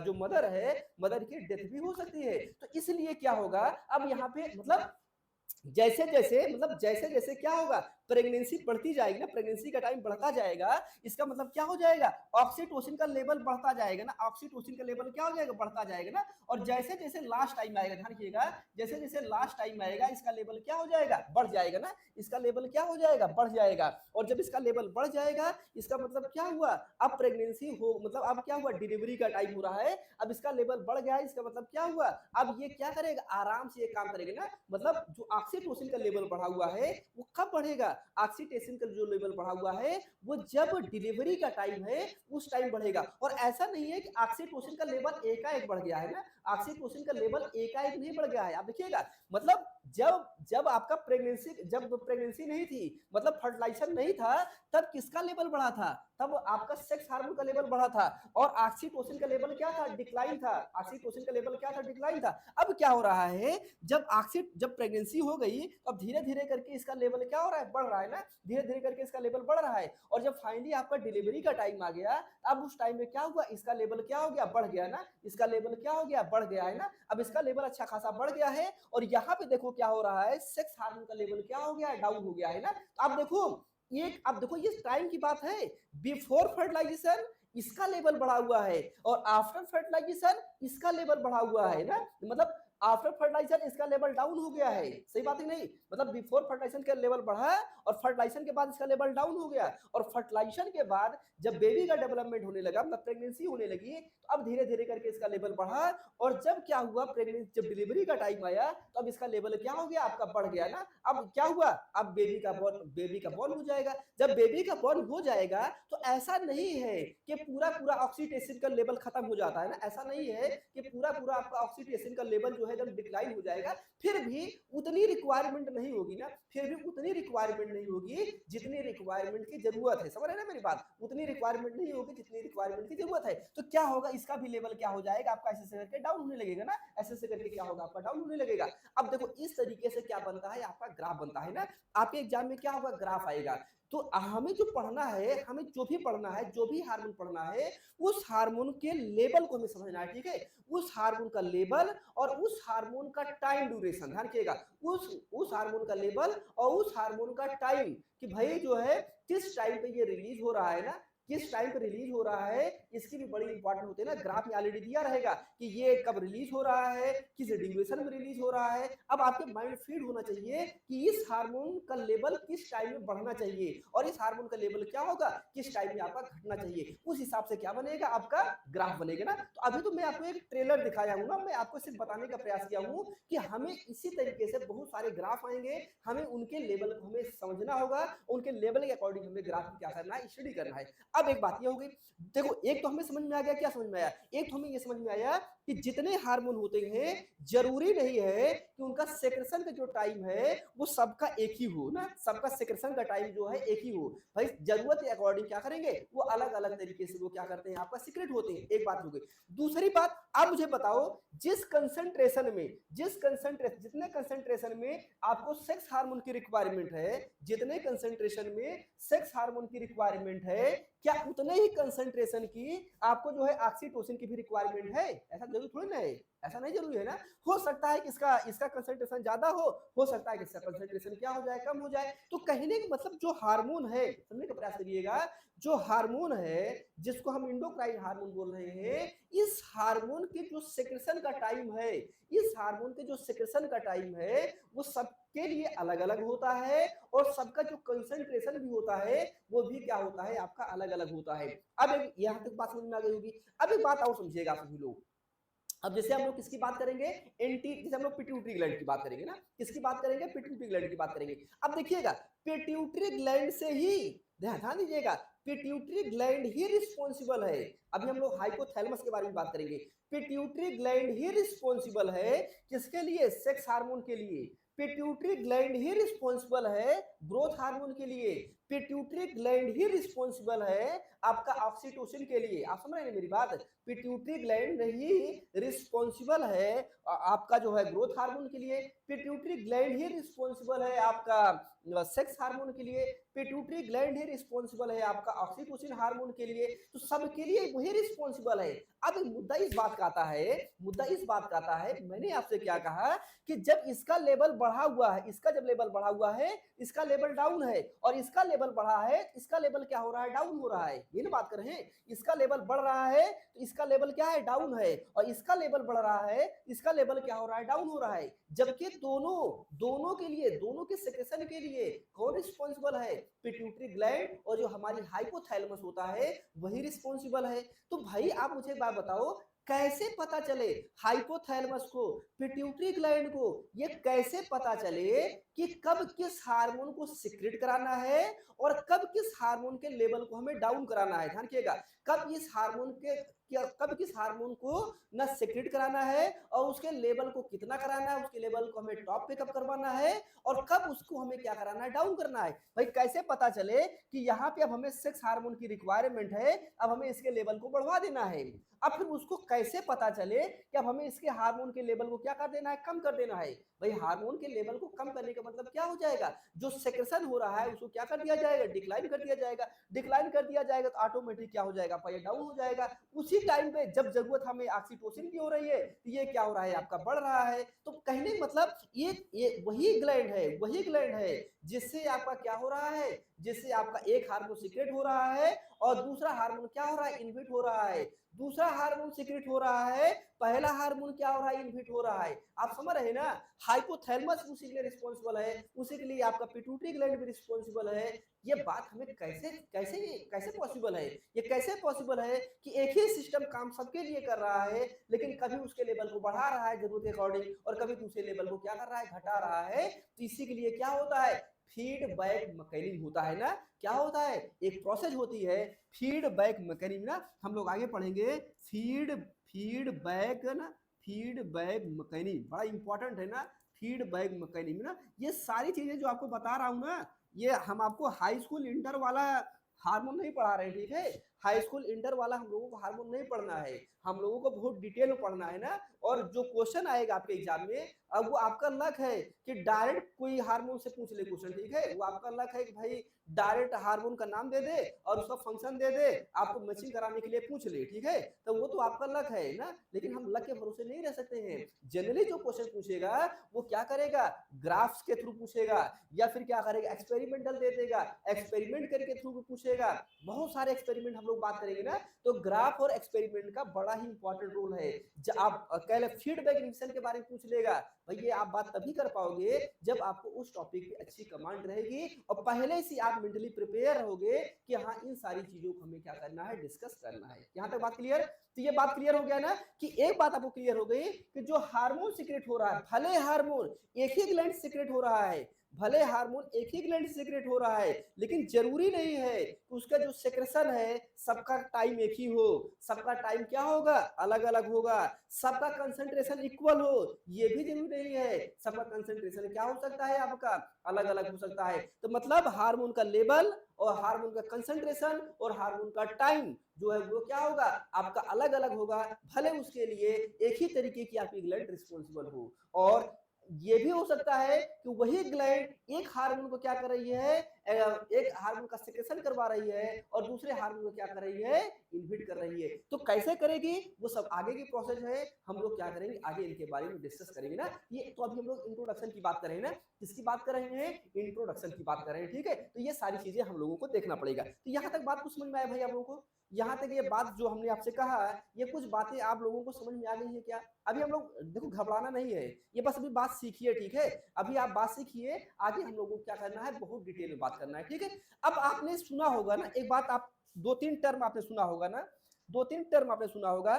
जो मदर है, मदर की डेथ भी हो सकती है। तो इसलिए क्या होगा, अब यहाँ पे मतलब जैसे जैसे क्या होगा, प्रेगनेंसी बढ़ती जाएगी ना, प्रेगनेंसी का टाइम बढ़ता जाएगा, इसका मतलब क्या हो जाएगा, ऑक्सीटोसिन का लेवल बढ़ता जाएगा ना, ऑक्सीटोसिन का लेवल क्या हो जाएगा, बढ़ता जाएगा ना। और जैसे जैसे लास्ट टाइम आएगा, ध्यान रखिएगा, जैसे जैसे लास्ट टाइम आएगा इसका लेवल क्या हो जाएगा, बढ़ जाएगा ना, इसका लेवल क्या हो जाएगा, बढ़ जाएगा। और जब इसका लेवल बढ़ जाएगा इसका मतलब क्या हुआ, अब प्रेगनेंसी हो, मतलब अब क्या हुआ, डिलीवरी का टाइम हो रहा है, अब इसका लेवल बढ़ गया, इसका मतलब क्या हुआ, अब ये क्या करेगा, आराम से ये काम करेगा ना। मतलब जो ऑक्सीटोसिन का लेवल बढ़ा हुआ है वो कब बढ़ेगा, ऑक्सीटोसिन का जो लेवल बढ़ा हुआ है वो जब डिलीवरी का टाइम है उस टाइम बढ़ेगा। और ऐसा नहीं है कि ऑक्सीटोसिन का लेवल एकाएक बढ़ गया है ना, ऑक्सीटोसिन का लेवल एकाएक नहीं बढ़ गया है, आप देखिएगा, मतलब जब जब आपका प्रेगनेंसी नहीं थी, मतलब फर्टिलाइजेशन नहीं था, तब किसका लेवल बढ़ा था? तब आपका सेक्स हार्मोन का लेवल बढ़ा था और ऑक्सीटोसिन का लेवल क्या था? डिक्लाइन था। ऑक्सीटोसिन का लेवल क्या था? डिक्लाइन था। अब क्या हो रहा है, जब प्रेगनेंसी हो गई, तो अब धीरे धीरे करके इसका लेवल क्या हो रहा है? बढ़ रहा है ना, धीरे धीरे करके इसका लेवल बढ़ रहा है। और जब फाइनली आपका डिलीवरी का टाइम आ गया, अब उस टाइम में क्या हुआ? इसका लेवल क्या हो गया? बढ़ गया ना, इसका लेवल क्या हो गया? बढ़ गया है ना। अब इसका लेवल अच्छा खासा बढ़ गया है और यहाँ पे देखो क्या हो रहा है, सेक्स हार्मोन का लेवल क्या हो गया? डाउन हो गया है ना। तो आप देखो, अब देखो ये टाइम की बात है, बिफोर फर्टिलाइजेशन इसका लेवल बढ़ा हुआ है और आफ्टर फर्टिलाइजेशन इसका लेवल बढ़ा हुआ है ना। मतलब आफ्टर फर्टिलाइजेशन इसका लेवल डाउन हो गया है, सही बात है नहीं? मतलब बिफोर फर्टिलाइजेशन का लेवल बढ़ा और फर्टिलाइजेशन के बाद इसका लेवल डाउन हो गया और फर्टिलाइजेशन के बाद जब बेबी का डेवलपमेंट होने लगा, मतलब प्रेगनेंसी होने लगी, तो अब धीरे धीरे करके इसका लेवल बढ़ा और जब क्या हुआ, प्रेगनेंसी जब डिलीवरी का टाइम आया, तो अब इसका लेवल क्या हो गया? आपका बढ़ गया ना। अब क्या हुआ? अब बेबी का बॉर्न हो जाएगा। जब बेबी का बॉर्न हो जाएगा तो ऐसा नहीं है कि पूरा पूरा ऑक्सीटोसिन का लेवल खत्म हो जाता है ना, ऐसा नहीं है कि पूरा पूरा आपका ऑक्सीटोसिन का लेवल जो है एकदम डिक्लाइन हो जाएगा। फिर भी उतनी रिक्वायरमेंट नहीं होगी ना, फिर भी उतनी रिक्वायरमेंट नहीं होगी जितनी रिक्वायरमेंट की जरूरत है। समझ रहे हैं ना मेरी बात? उतनी रिक्वायरमेंट नहीं होगी जितनी रिक्वायरमेंट की जरूरत है। तो क्या होगा, इसका भी लेवल क्या हो जाएगा आपका? ऐसे करके डाउन होने लगेगा ना, ऐसे करके क्या होगा? आपका डाउन होने लगेगा। अब देखो इस तरीके से क्या बनता है, आपका ग्राफ बनता है ना। आपके एग्जाम में क्या होगा? ग्राफ आएगा। तो हमें जो पढ़ना है, हमें जो भी पढ़ना है, जो भी हार्मोन पढ़ना है, उस हार्मोन के लेवल को हमें समझना है, ठीक है? उस हार्मोन का लेवल और उस हार्मोन का टाइम ड्यूरेशन, ध्यान रखिएगा। उस हार्मोन का लेवल और उस हार्मोन का टाइम, कि भाई जो है किस टाइम पे ये रिलीज हो रहा है ना, किस टाइम पे रिलीज हो रहा है, इसकी भी बड़ी इंपॉर्टेंट होती है ना। ग्राफ में ऑलरेडी दिया रहेगा कि ये कब रिलीज हो रहा है, किस ड्यूरेशन में रिलीज हो रहा है। अब आपके माइंड फीड होना चाहिए कि इस हार्मोन का लेवल किस टाइम में बढ़ना चाहिए और इस हार्मोन का लेवल क्या होगा, किस टाइम में आपका घटना चाहिए। उस हिसाब से क्या बनेगा? आपका ग्राफ बनेगा ना। तो अभी तो मैं आपको एक ट्रेलर दिखाया हूं ना, मैं आपको सिर्फ बताने का प्रयास किया हूं कि हमें इसी तरीके से बहुत सारे ग्राफ आएंगे, हमें उनके लेवल को हमें समझना होगा, उनके लेवल के अकॉर्डिंग हमें ग्राफ क्या करना है, स्टडी करना है। अब एक बात ये हो गई, देखो एक तो हमें समझ में आ गया, क्या समझ में आया? एक तो हमें ये समझ में आया कि जितने हार्मोन होते हैं जरूरी नहीं है कि उनका सेक्रेशन का जो टाइम है वो सबका एक ही हो ना, सबका सेक्रेशन का टाइम जो है एक ही हो। भाई जरूरत के अकॉर्डिंग क्या करेंगे, वो अलग अलग तरीके से वो क्या करते हैं, आपका सीक्रेट होते हैं। एक बात हो गई। दूसरी बात, आप मुझे बताओ जिस कंसंट्रेशन में, जितने कंसंट्रेशन में आपको सेक्स हार्मोन की रिक्वायरमेंट है, जितने कंसंट्रेशन में सेक्स हार्मोन की रिक्वायरमेंट है, क्या उतने ही कंसंट्रेशन की आपको जो है ऑक्सीटोसिन की भी रिक्वायरमेंट है? ऐसा जरूर थोड़ी ना है, ऐसा नहीं जरूरी है ना। हो सकता है कि इसका कंसंट्रेशन ज्यादा हो सकता है कि इसका कंसंट्रेशन क्या हो जाए, कम हो जाए। तो कहने का मतलब जो हार्मोन है, समझने का प्रयास करिएगा, जो हार्मोन है जिसको हम इंडोक्राइन हार्मोन बोल रहे हैं, इस हार्मोन के जो सेक्रेशन का टाइम है, इस हार्मोन के जो सेक्रेशन का टाइम है वो सबके लिए अलग अलग होता है और सबका जो कंसंट्रेशन भी होता है वो भी क्या होता है, आपका अलग अलग होता है। अब यहां तक बात समझ में आ गई होगी। अब एक बात और समझिएगा सभी लोग। अब जैसे हम लोग किसकी बात करेंगे, जैसे हम लोग पिट्यूटरी ग्लैंड की बात करेंगे ना, किसकी बात करेंगे, पिट्यूटरी ग्लैंड की बात करेंगे। अब देखिएगा, पिट्यूटरी ग्लैंड से ही, ध्यान दीजिएगा, पिट्यूटरी ग्लैंड ही रिस्पॉन्सिबल है। अभी हम लोग हाइपोथैलेमस के बारे में बात करेंगे। पिट्यूटरी ग्लैंड ही रिस्पॉन्सिबल है किसके लिए, सेक्स हार्मोन के लिए। पिट्यूटरी ग्लैंड ही रिस्पॉन्सिबल है ग्रोथ हार्मोन के लिए। पिट्यूटरी ग्लैंड ही रिस्पॉन्सिबल है आपका ऑक्सीटोसिन के लिए। आप समझ रहे हैं मेरी बात? पिट्यूटरी ग्लैंड ही रिस्पॉन्सिबल है आपका जो है ग्रोथ हार्मोन के लिए। पिट्यूटरी ग्लैंड ही रिस्पॉन्सिबल है आपका सेक्स हार्मोन के लिए। पिट्यूटरी ग्लैंड ही रिस्पॉन्सिबल है आपका ऑक्सीटोसिन हार्मोन के लिए। तो सबके लिए वही रिस्पॉन्सिबल है। अब मुद्दा इस बात का आता है, मैंने आपसे क्या कहा कि जब इसका लेवल बढ़ा हुआ है, इसका जब लेवल बढ़ा हुआ है, इसका लेवल डाउन है, और इसका लेवल बढ़ा है, इसका लेवल क्या हो रहा है, डाउन हो रहा है। ये ना बात कर रहे हैं, इसका लेवल बढ़ रहा है तो इसका लेवल क्या है, डाउन है, और इसका लेवल बढ़ रहा है, इसका लेवल क्या हो रहा है, डाउन हो रहा है। जबकि दोनों के लिए, दोनों के सेक्रेशन के लिए कौन रिस्पॉन्सिबल है, पिट्यूटरी ग्लैंड, और जो हमारी हाइपोथैलेमस होता है वही रिस्पॉन्सिबल है। तो भाई आप मुझे एक बात बताओ, कैसे पता चले हाइपोथैलेमस को, पिट्यूटरी ग्लैंड को, ये कैसे पता चले कि कब किस हार्मोन को सिक्रेट कराना है और कब किस हार्मोन के लेवल को हमें डाउन कराना है। ध्यान रखिएगा, कब इस हार्मोन के कि कब किस हार्मोन को ना सेक्रेट कराना है और उसके लेवल को कितना कराना है, उसके लेवल को हमें टॉप पे कब करवाना है और कब उसको हमें क्या कराना है, डाउन करना है। भाई कैसे पता चले कि यहाँ पे अब हमें सेक्स हार्मोन की रिक्वायरमेंट है, अब हमें इसके लेवल को बढ़वा देना है। अब फिर उसको कैसे पता चले कि अब हमें इसके हार्मोन के लेवल को क्या कर देना है, कम कर देना है। भाई हार्मोन के लेवल को कम करने का मतलब क्या हो जाएगा, जो सेक्रेशन हो रहा है उसको क्या कर दिया जाएगा, डिक्लाइन कर दिया जाएगा। डिक्लाइन कर दिया जाएगा तो ऑटोमेटिक क्या हो जाएगा, पाया डाउन हो जाएगा। उसी टाइम पे जब जरूरत हमें ऑक्सीटोसिन की हो रही है तो ये क्या हो रहा है, आपका बढ़ रहा है। तो कहने का मतलब ये वही ग्लैंड है, वही ग्लैंड है जिससे आपका क्या हो रहा है, जिससे आपका एक हार्मोन सीक्रेट हो रहा है और दूसरा हार्मोन क्या हो रहा है, इनहिबिट हो रहा है। दूसरा हार्मोन सीक्रेट हो रहा है, पहला हार्मोन क्या हो रहा है, इनहिबिट हो रहा है। आप समझ रहे हैं ना। हाइपोथैलेमस उसी के लिए रिस्पॉन्सिबल है, उसी के लिए आपका पिट्यूटरी ग्लैंड भी रिस्पॉन्सिबल है। ये बात हमें कैसे कैसे कैसे पॉसिबल है, ये कैसे पॉसिबल है कि एक ही सिस्टम काम सबके लिए कर रहा है, लेकिन कभी उसके लेवल को बढ़ा रहा है जरूरत के अकॉर्डिंग और कभी दूसरे लेवल को क्या कर रहा है, घटा रहा है। तो इसी के लिए क्या होता है, फीडबैक मैकेनिज्म होता है ना। क्या होता है, एक प्रोसेस होती है फीडबैक मैकेनिज्म ना, हम लोग आगे पढ़ेंगे। फीडबैक ना, फीडबैक मैकेनिज्म बड़ा इंपॉर्टेंट है ना। फीडबैक मैकेनिज्म ना, ये सारी चीजें जो आपको बता रहा हूं ना, ये हम आपको हाई स्कूल इंटर वाला हार्मोन नहीं पढ़ा रहे हैं, ठीक है। हाई स्कूल इंटर वाला हम लोगों को हार्मोन नहीं पढ़ना है, हम लोगों को बहुत डिटेल में पढ़ना है ना। और जो क्वेश्चन आएगा आपके एग्जाम में, अब वो आपका लक है कि डायरेक्ट कोई हार्मोन से पूछ ले क्वेश्चन, ठीक है। वो आपका लक है कि भाई डायरेक्ट हार्मोन का नाम दे दे और उसका फंक्शन दे दे, आपको मैचिंग कराने के लिए पूछ ले, ठीक है। तो वो तो आपका लक है ना, लेकिन हम लक के भरोसे नहीं रह सकते हैं। जनरली जो क्वेश्चन पूछेगा वो क्या करेगा, ग्राफ्स के थ्रू पूछेगा या फिर क्या करेगा, एक्सपेरिमेंटल दे देगा, एक्सपेरिमेंट करके थ्रू पूछेगा। बहुत सारे एक्सपेरिमेंट हम लोग बात करेंगे ना, तो ग्राफ और एक्सपेरिमेंट का बड़ा ही इंपॉर्टेंट रोल है। आप कह ले फीडबैक रिएक्शन के बारे में पूछ लेगा, भैया आप बात तभी कर पाओगे जब आपको उस टॉपिक की अच्छी कमांड रहेगी और पहले से आप मेंटली प्रिपेयर रहोगे कि हाँ इन सारी चीजों को हमें क्या करना है, डिस्कस करना है। यहाँ तक बात क्लियर। तो ये बात क्लियर हो गया ना कि एक बात आपको क्लियर हो गई कि जो हार्मोन सीक्रेट हो रहा है, भले हार्मोन एक ही ग्लैंड सीक्रेट हो रहा है, भले हार्मोन एक ही ग्लैंड सीक्रेट हो रहा है, लेकिन जरूरी नहीं है कि उसका जो सेक्रेशन है सबका टाइम एक ही हो। सबका टाइम क्या होगा, अलग अलग होगा। सबका कंसंट्रेशन इक्वल हो, ये भी जरूरी नहीं है। सबका कंसंट्रेशन क्या हो सकता है, आपका अलग अलग हो सकता है। तो मतलब हार्मोन का लेवल और हार्मोन का कंसंट्रेशन और हार्मोन का टाइम जो है वो क्या होगा, आपका अलग अलग होगा। भले उसके लिए एक ही तरीके की आपकी ग्लैंड रिस्पॉन्सिबल हो। और ये भी हो सकता है कि वही ग्लैंड एक हार्मोन को क्या कर रही है, एक हार्मोन का सेक्रेशन करवा रही है और दूसरे हार्मोन को क्या कर रही है, इनहिबिट कर रही है। तो कैसे करेगी वो सब आगे की प्रोसेस है, हम लोग क्या करेंगे आगे इनके बारे में डिस्कस करेंगे ना। ये तो अभी हम लोग इंट्रोडक्शन की बात कर रहे हैं ना, किसकी बात कर रहे हैं, इंट्रोडक्शन की बात कर रहे हैं, ठीक है। तो ये सारी चीजें हम लोगों को देखना पड़ेगा। तो यहाँ तक बात को समझ में आया भाई आप लोगों को, यहाँ तक ये बात जो हमने आपसे कहा, ये कुछ बातें आप लोगों को समझ में आ गई है क्या। अभी हम लोग देखो घबराना नहीं है, ये बस अभी बात सीखिए, ठीक है। अभी आप बात सीखिए, आगे हम लोगों को क्या करना है, बहुत डिटेल में बात करना है, ठीक है। अब आपने सुना होगा ना एक बात, आप दो तीन टर्म आपने सुना होगा ना, दो तीन टर्म आपने सुना होगा।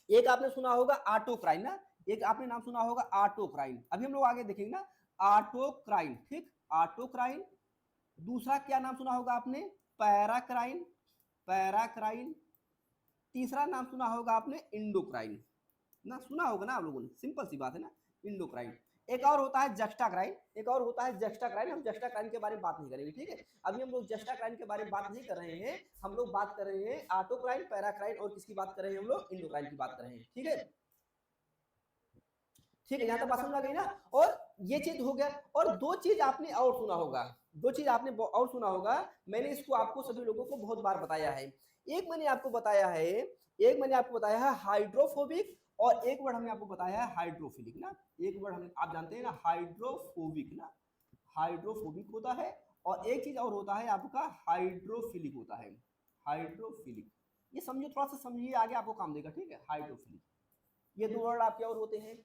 एक आपने सुना होगा ऑटोक्राइन ना, एक आपने नाम सुना होगा ऑटोक्राइन। अभी हम लोग आगे देखेंगे ना, ऑटोक्राइन, ठीक, ऑटोक्राइन। दूसरा क्या नाम सुना होगा आपने, पैराक्राइन, पैराक्राइन। तीसरा नाम सुना होगा आपने इंडोक्राइन ना, सुना होगा ना आप लोगों ने, सिंपल सी बात है ना, इंडोक्राइन। एक और होता है जस्टाक्राइन, एक और होता है जस्टाक्राइन। हम जस्टाक्राइन के बारे में बात नहीं करेंगे, ठीक है। अभी हम लोग जस्टाक्राइन के बारे में बात नहीं कर रहे हैं, हम लोग बात कर रहे हैं ऑटोक्राइन, पैराक्राइन और किसकी बात कर रहे हैं, हम लोग इंडोक्राइन की बात कर रहे हैं, ठीक है। ठीक है, यहाँ तक बात समझ आ गई ना। और ये चीज हो गया, और दो चीज आपने और सुना होगा, दो चीज आपने और सुना होगा। मैंने इसको आपको सभी लोगों को बहुत बार बताया है। एक मैंने आपको बताया है, एक मैंने आपको बताया है हाइड्रोफोबिक, और एक वर्ड हमने आपको बताया है हाइड्रोफिलिक ना। एक वर्ड हम आप जानते हैं ना, हाइड्रोफोबिक ना, हाइड्रोफोबिक होता है। और एक चीज और होता है आपका हाइड्रोफिलिक होता है, हाइड्रोफिलिक। ये समझो, थोड़ा सा समझिए, आगे आपको काम देगा, ठीक है। हाइड्रोफिलिक, ये दो वर्ड आपके और होते हैं।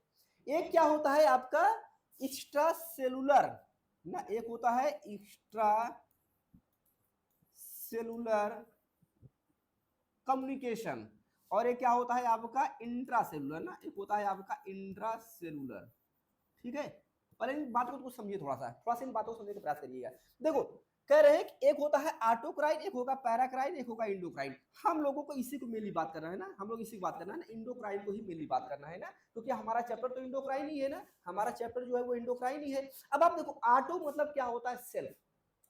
एक क्या होता है आपका एक्स्ट्रा सेलुलर ना, एक होता है एक्स्ट्रा सेलुलर कम्युनिकेशन, और एक क्या होता है आपका इंट्रा सेलुलर ना, एक होता है आपका इंट्रा सेलुलर, ठीक है। पहले इन बात को समझिए, थोड़ा सा इन बातों को समझने का प्रयास करिएगा। देखो कह रहे हैं कि एक होता है ऑटोक्राइन, एक होगा पैराक्राइन, एक होगा इंडोक्राइन। हम लोगों को इसी को मेनली बात करना है ना, हम लोग इसी को बात करना है ना, इंडोक्राइन को ही मेनली बात करना है ना, क्योंकि हमारा चैप्टर तो इंडोक्राइन ही है ना, हमारा चैप्टर जो है वो इंडोक्राइन ही है। अब आप देखो ऑटो मतलब क्या होता है, सेल्फ।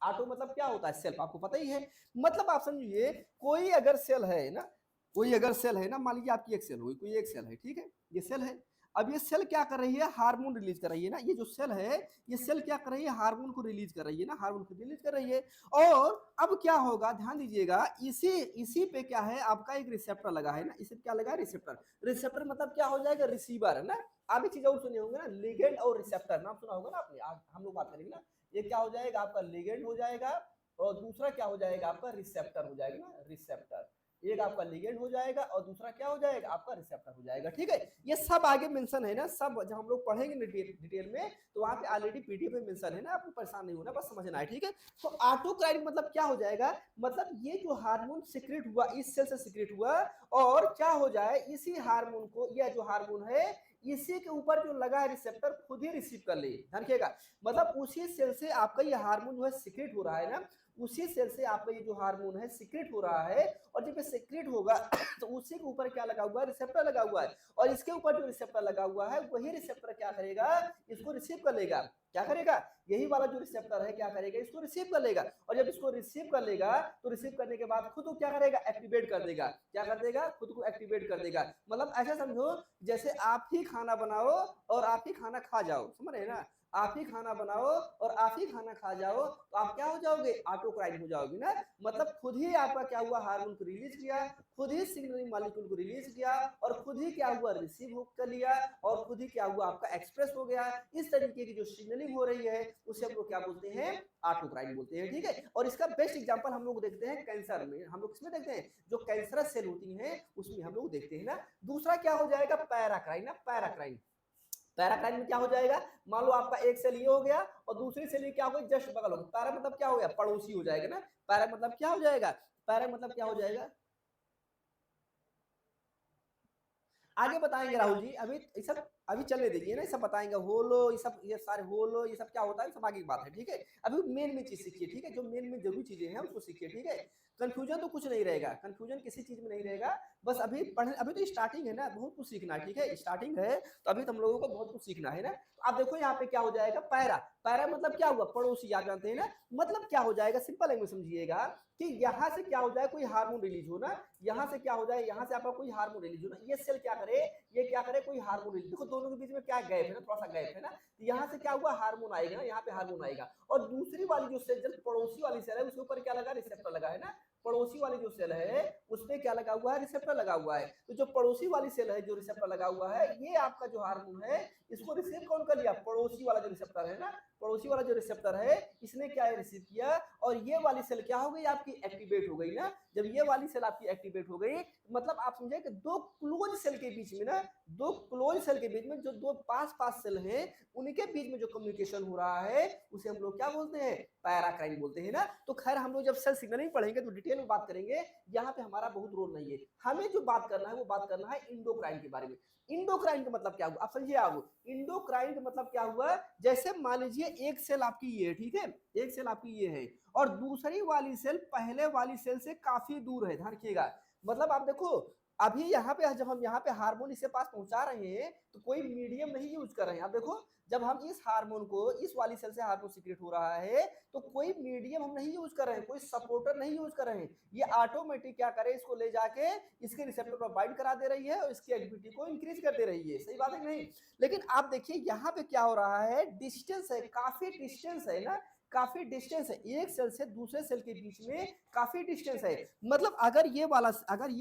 ऑटो मतलब क्या होता है, सेल्फ, आपको पता ही है। मतलब आप समझिए कोई अगर सेल है ना, कोई अगर सेल है ना, मान लीजिए आपकी एक सेल हुई, कोई एक सेल है, ठीक है, ये सेल है। अब ये सेल क्या कर रही है, हार्मोन रिलीज कर रही है ना, ये जो सेल है ये सेल क्या कर रही है, हार्मोन को रिलीज कर रही है ना, हार्मोन को रिलीज कर रही है। और अब क्या होगा, ध्यान दीजिएगा, इसी इसी पे क्या है आपका एक रिसेप्टर लगा है ना, इसे क्या लगा है, रिसेप्टर। रिसेप्टर मतलब क्या हो जाएगा, रिसीवर है ना। आप एक चीज और सुने होंगे ना, लिगेंड और रिसेप्टर, नाम सुना होगा ना आपने, आज हम लोग बात करेंगे ना। ये क्या हो जाएगा आपका, लिगेंड हो जाएगा, और दूसरा क्या हो जाएगा आपका, रिसेप्टर हो जाएगा ना, रिसेप्टर। एक आपका लिगेंड हो जाएगा और दूसरा क्या हो जाएगा आपका, रिसेप्टर हो जाएगा, ठीक है। ये सब आगे मेंशन है ना, सब जब हम लोग पढ़ेंगे डिटेल में तो वहां पे ऑलरेडी पीडीएफ में मेंशन है ना, आपको परेशान नहीं होना, बस समझना है, ठीक है। तो ऑटोक्राइन मतलब क्या हो जाएगा, मतलब ये जो हार्मोन सिक्रेट हुआ इस सेल से सिक्रेट हुआ, और क्या हो जाए, इसी हार्मोन को, यह जो हार्मोन है इसी के ऊपर जो लगा है रिसेप्टर खुद ही रिसीव कर ले, ध्यान रखिएगा। मतलब उसी सेल से आपका ये हार्मोन जो है सिक्रेट हो रहा है ना, उसी सेल से आपका ये जो हार्मोन है सिक्रेट हो रहा है, और जब ये सिक्रेट होगा तो उसी के ऊपर क्या लगा हुआ है, रिसेप्टर लगा हुआ है, और इसके ऊपर जो रिसेप्टर लगा हुआ है वही रिसेप्टर क्या करेगा, इसको रिसीव कर लेगा। क्या करेगा, यही वाला जो रिसेप्टर है क्या करेगा, इसको रिसीव कर लेगा, और जब इसको रिसीव कर लेगा तो रिसीव करने के बाद खुद को क्या करेगा, एक्टिवेट कर देगा। क्या कर देगा, खुद को एक्टिवेट कर देगा। मतलब ऐसा समझो जैसे आप ही खाना बनाओ और आप ही खाना खा जाओ, समझ रहे ना, आप ही खाना बनाओ और आप ही खाना खा जाओ, तो आप क्या हो जाओगे, ऑटोक्राइन हो जाओगे ना। मतलब खुद ही आपका क्या हुआ, हार्मोन को रिलीज किया, खुद ही सिग्नलिंग मॉलिक्यूल को रिलीज किया, और खुद ही क्या हुआ, रिसीव कर लिया, और खुद ही क्या हुआ आपका एक्सप्रेस हो गया। इस तरीके की जो सिग्नलिंग हो रही है उसे हम लोग क्या बोलते हैं, ऑटोक्राइन बोलते हैं, ठीक है। और इसका बेस्ट एग्जांपल हम लोग देखते हैं कैंसर में, हम लोग किसमें देखते हैं, जो कैंसरस सेल होती हैं उसमें हम लोग देखते हैं ना। दूसरा क्या हो जाएगा, पैराक्राइन ना, पैराक्राइन। पैराक्राइन में क्या हो जाएगा, मान लो आपका एक सेल ये हो गया और दूसरी सेल ये क्या हो गई, जस्ट बगल हो गया। पैरा मतलब क्या हो गया, पड़ोसी हो जाएगा ना। पैरा मतलब क्या हो जाएगा, पैरा मतलब क्या हो जाएगा, आगे बताएंगे राहुल जी, अभी ये सब अभी चलने दीजिए ना, ये सब बताएंगे, होलो ये सब, ये सारे होलो ये सब क्या होता है, सब आगे की बात है, ठीक है। अभी मेन में चीज सीखिए, ठीक है, जो मेन में जरूरी चीजें हैं उसको सीखिए, ठीक है। कंफ्यूजन तो कुछ नहीं रहेगा, कंफ्यूजन किसी चीज में नहीं रहेगा, बस अभी पढ़, अभी तो स्टार्टिंग है ना, बहुत कुछ सीखना है, ठीक है, स्टार्टिंग है तो अभी तो हम लोगों को बहुत कुछ सीखना है ना। तो आप देखो यहाँ पे क्या हो जाएगा, पैरा। पैरा मतलब क्या हुआ, पड़ोसी, आप जानते हैं ना। मतलब क्या हो जाएगा, सिंपल लैंग्वेज समझिएगा कि यहाँ से क्या हो जाए, कोई हार्मोन रिलीज हो ना, यहाँ से क्या हो जाए, यहाँ से आपका कोई हार्मोन रिलीज हो ना, ये सेल क्या करे, ये क्या करे, कोई हार्मोन रिलीज, देखो दोनों के बीच में क्या गैप है ना, थोड़ा सा गैप है ना, तो यहाँ से क्या हुआ, हार्मोन आएगा ना, यहाँ पे हार्मोन आएगा, और दूसरी वाली जो सेल, जब पड़ोसी वाली सेल है उसके ऊपर क्या लगा, रिसेप्टर लगा है ना। पड़ोसी वाली जो सेल है उस पर क्या लगा हुआ है, रिसेप्टर लगा हुआ है। तो जो पड़ोसी वाली सेल है जो रिसेप्टर लगा हुआ है, ये आपका जो हार्मोन है इसको रिसीव कौन कर लिया, पड़ोसी वाला जो रिसेप्टर है ना, पड़ोसी वाला जो रिसेप्टर है इसने क्या रिसीव किया, और ये वाली सेल क्या हो गई आपकी, एक्टिवेट हो गई ना। जब ये वाली सेल आपकी एक्टिवेट हो गई, मतलब आप समझे कि दो क्लोज सेल के बीच में ना, दो क्लोज सेल के बीच में जो दो पास पास सेल हैं उनके बीच में जो कम्युनिकेशन हो रहा है उसे हम लोग क्या बोलते हैं, पैराक्राइन बोलते हैं ना। तो खैर हम लोग जब सेल सिग्नलिंग पढ़ेंगे तो डिटेल में बात करेंगे, यहाँ पे हमारा बहुत रोल नहीं है। हमें जो बात करना है वो बात करना है इंडोक्राइन के बारे में। इंडोक्राइन का मतलब क्या हुआ, आप समझिए, आप इंडोक्राइन का मतलब क्या हुआ, जैसे मान लीजिए एक सेल आपकी ये है, ठीक है, एक सेल आपकी ये है, और दूसरी वाली सेल पहले वाली सेल से काफी दूर है, ध्यान रखिएगा। मतलब आप देखो अभी यहाँ पे जब हम यहाँ पे हार्मोन इसके पास पहुंचा रहे हैं तो कोई मीडियम नहीं यूज कर रहे हैं। आप देखो जब हम इस हार्मोन को, इस वाली सेल से हार्मोन सीक्रेट हो रहा है तो कोई मीडियम हम नहीं यूज कर रहे हैं, कोई सपोर्टर नहीं यूज कर रहे हैं, ये ऑटोमेटिक क्या करे, इसको ले जाके इसके रिसेप्टर पर बाइंड करा दे रही है और इसकी एक्टिविटी को इंक्रीज कर दे रही है, सही बात है नहीं। लेकिन आप देखिए यहाँ पे क्या हो रहा है, डिस्टेंस है, काफी डिस्टेंस है ना, काफी डिस्टेंस है, एक सेल से दूसरे सेल के बीच में काफी डिस्टेंस है। मतलब अगर ये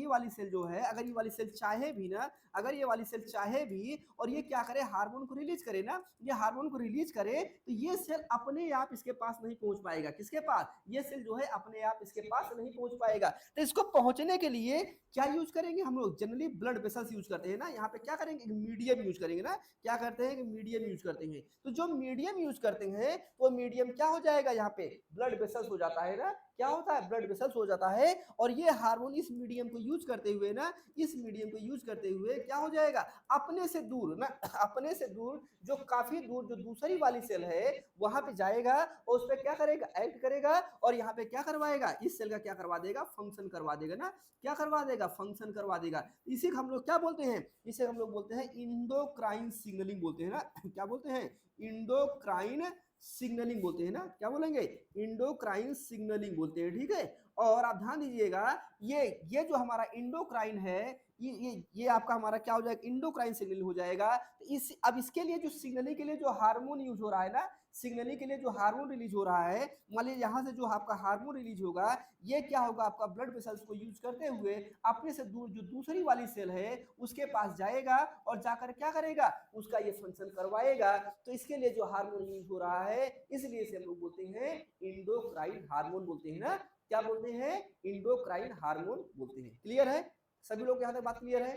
वाली सेल जो है, अगर ये वाली सेल चाहे भी ना, अगर ये वाली सेल चाहे भी और ये क्या करे, हार्मोन को रिलीज करे ना, ये हार्मोन को रिलीज करे तो ये सेल अपने आप इसके पास नहीं पहुंच पाएगा, किसके पास, ये सेल जो है अपने आप इसके पास नहीं पहुंच पाएगा। तो इसको पहुंचने के लिए क्या यूज करेंगे हम लोग, जनरली ब्लड वेसल्स यूज करते हैं ना, यहाँ पे क्या करेंगे, मीडियम यूज करेंगे ना, क्या करते हैं कि मीडियम यूज करते हैं। तो जो मीडियम यूज करते हैं वो मीडियम क्या हो जाएगा, यहाँ पे ब्लड वेसल्स हो जाता है ना, क्या होता है, ब्लड वेसल्स हो जाता है। और ये हार्मोन इस मीडियम को यूज करते हुए ना, इस मीडियम को यूज करते हुए क्या हो जाएगा, अपने से दूर ना, अपने से दूर जो काफी दूर जो दूसरी वाली सेल है वहां पे जाएगा और उस पर क्या करेगा, एक्ट करेगा और यहाँ पे क्या करवाएगा, इस सेल का क्या करवा देगा, फंक्शन करवा देगा ना, क्या करवा देगा, फंक्शन करवा देगा। इसे हम लोग क्या बोलते हैं, इसे हम लोग बोलते हैं इंडोक्राइन सिग्नलिंग बोलते हैं ना, क्या बोलते हैं, इंडोक्राइन सिग्नलिंग बोलते हैं ना, क्या बोलेंगे, इंडोक्राइन सिग्नलिंग बोलते हैं, ठीक है। और आप ध्यान दीजिएगा, ये जो हमारा इंडोक्राइन है, ये आपका हमारा क्या हो जाएगा, इंडोक्राइन सिग्नलिंग हो जाएगा। तो इस अब इसके लिए जो सिग्नलिंग के लिए जो हार्मोन यूज हो रहा है ना, सिग्नलिंग के लिए जो हार्मोन रिलीज हो रहा है, मान लीजिए यहाँ से जो आपका हार्मोन रिलीज होगा, ये क्या होगा, आपका ब्लड वेसल्स को यूज करते हुए अपने से दूर जो दूसरी वाली सेल है उसके पास जाएगा और जाकर क्या करेगा, उसका ये फंक्शन करवाएगा। तो इसके लिए जो हार्मोन यूज हो रहा है, इसलिए इसे हम लोग बोलते हैं इंडोक्राइन हार्मोन बोलते हैं ना, क्या बोलते हैं, इंडोक्राइन हार्मोन बोलते हैं। क्लियर है, सभी लोग यहाँ तक बात क्लियर है,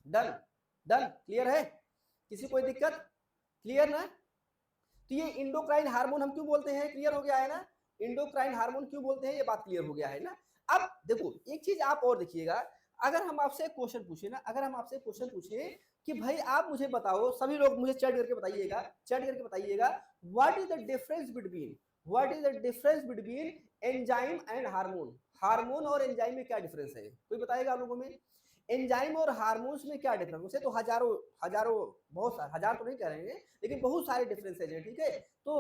डन, डन, क्लियर है, किसी कोई दिक्कत, क्लियर ना। तो ये इंडोक्राइन हार्मोन हम क्यों बोलते हैं, क्लियर हो गया है ना, इंडोक्राइन हार्मोन क्यों बोलते हैं, ये बात क्लियर हो गया है ना। अब देखो एक चीज आप और देखिएगा, अगर हम आपसे क्वेश्चन पूछे ना, अगर हम आपसे क्वेश्चन पूछे कि भाई आप मुझे बताओ, सभी लोग मुझे चैट करके बताइएगा, चैट करके बताइएगा, what is the difference between, what is the difference between enzyme and hormone, hormone और एंजाइम में क्या डिफरेंस है, कोई बताएगा आप लोगों में, एंजाइम और हार्मोन्स में क्या डिफरेंस, उसे तो हजारों हजारों, बहुत सारे, हजार तो नहीं कह रहे हैं लेकिन बहुत सारे डिफरेंसेज हैं, ठीक है। तो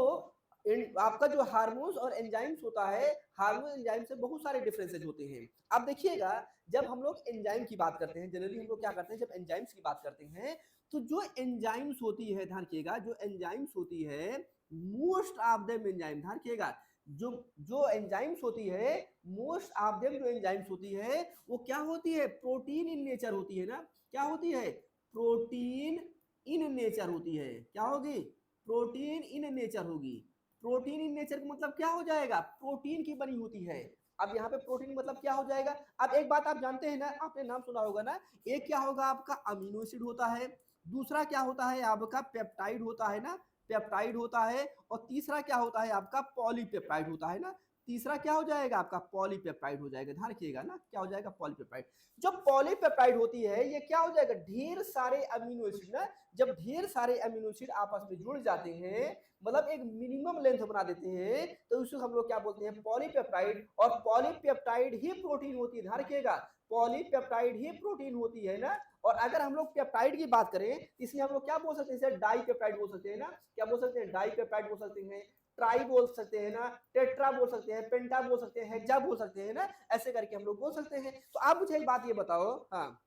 आपका जो हार्मोन्स और एंजाइम्स होता है, हार्मोन एंजाइम से बहुत सारे डिफरेंसेज होते हैं। अब देखिएगा, जब हम लोग एंजाइम की बात करते हैं, जनरली हम लोग क्या करते हैं, जब एंजाइम्स की बात करते हैं, तो जो एंजाइम्स होती है, ध्यान रखिएगा, जो एंजाइम्स होती है, मोस्ट ऑफ देम एंजाइम, ध्यान रखिएगा, जो जो एंजाइम्स होती है, मोस्ट ऑफ देम जो एंजाइम्स होती है, वो क्या होती है, प्रोटीन इन नेचर होती है ना, क्या होती है, प्रोटीन इन नेचर होती है, क्या होगी, प्रोटीन इन नेचर होगी। प्रोटीन इन नेचर का मतलब क्या हो जाएगा, प्रोटीन की बनी होती है। अब यहाँ पे प्रोटीन मतलब क्या हो जाएगा, अब एक बात आप जानते हैं ना, आपने नाम सुना होगा ना, एक क्या होगा आपका अमीनो एसिड होता है, दूसरा क्या होता है आपका पेप्टाइड होता है ना, पेप्टाइड होता है, और तीसरा क्या होता है आपका पॉलीपेप्टाइड होता है ना, तीसरा क्या हो जाएगा आपका पॉलीपेप्टाइड हो जाएगा, ध्यान रखिएगा ना, क्या हो जाएगा, पॉलीपेप्टाइड। जब पॉलीपेप्टाइड होती है, ये क्या हो जाएगा, ढेर सारे अमीनो एसिड ना, जब ढेर सारे अमीनो एसिड आपस में जुड़ जाते हैं, मतलब एक मिनिमम लेंथ बना देते हैं, तो उसको हम लोग क्या बोलते हैं, पॉलीपेप्टाइड। और पॉलीपेप्टाइड ही प्रोटीन होती है, ध्यान रखिएगा, पॉलीपेप्टाइड ही प्रोटीन होती है ना। और अगर हम लोग पेप्टाइड की बात करें, इसमें हम लोग क्या बोल सकते हैं, जैसे डाई पेप्टाइड बोल सकते हैं ना, क्या बोल सकते हैं, डाई पेप्टाइड बोल सकते हैं, ट्राई बोल सकते हैं ना, टेट्रा बोल सकते हैं, पेंटा बोल सकते हैं, हेक्सा बोल सकते हैं ना, ऐसे करके हम लोग बोल सकते हैं। तो आप मुझे एक बात ये बताओ, हाँ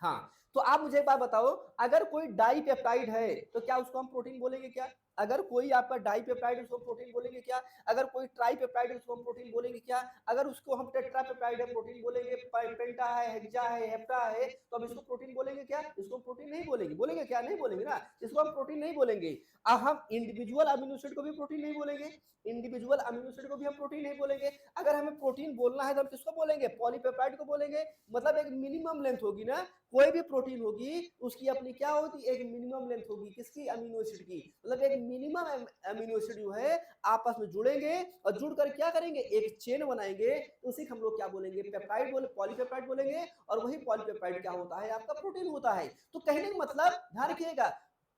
हाँ, तो आप मुझे एक बात बताओ, अगर कोई डाई पेप्टाइड है तो क्या उसको हम प्रोटीन बोलेंगे क्या, अगर कोई आपका डाई पेप्टाइड उसको प्रोटीन बोलेंगे क्या, अगर कोई ट्राई पेप्टाइड उसको हम प्रोटीन बोलेंगे क्या, अगर उसको हम टेट्रा पेप्टाइड है प्रोटीन बोलेंगे, पेंटा है, हेक्सा है, हेप्टा है, तो हम इसको प्रोटीन बोलेंगे क्या, इसको प्रोटीन नहीं बोलेंगे, बोलेंगे क्या, नहीं बोलेंगे ना, इसको हम प्रोटीन नहीं बोलेंगे। हम इंडिविजुअल अमीनो एसिड को भी प्रोटीन नहीं बोलेंगे, इंडिविजुअल अमीनो एसिड को भी हम प्रोटीन नहीं बोलेंगे। अगर हमें प्रोटीन बोलना है तो हम किसको बोलेंगे, पॉलीपेप्टाइड को बोलेंगे। मतलब एक मिनिमम लेंथ होगी ना, कोई भी प्रोटीन होगी उसकी अपनी क्या होती है, एक मिनिमम लेंथ होगी, किसकी, अमीनो एसिड की। मतलब एक मिनिमम अमीनो एसिड जो है आपस में जुड़ेंगे और जुड़कर क्या करेंगे, एक चेन बनाएंगे, तो उसी हम लोग क्या बोलेंगे, पेप्टाइड बोले, पॉलीपेप्टाइड बोलेंगे। और वही पॉलीपेप्टाइड क्या होता है, आपका प्रोटीन होता है। तो कहने का मतलब ध्यान रखिएगा,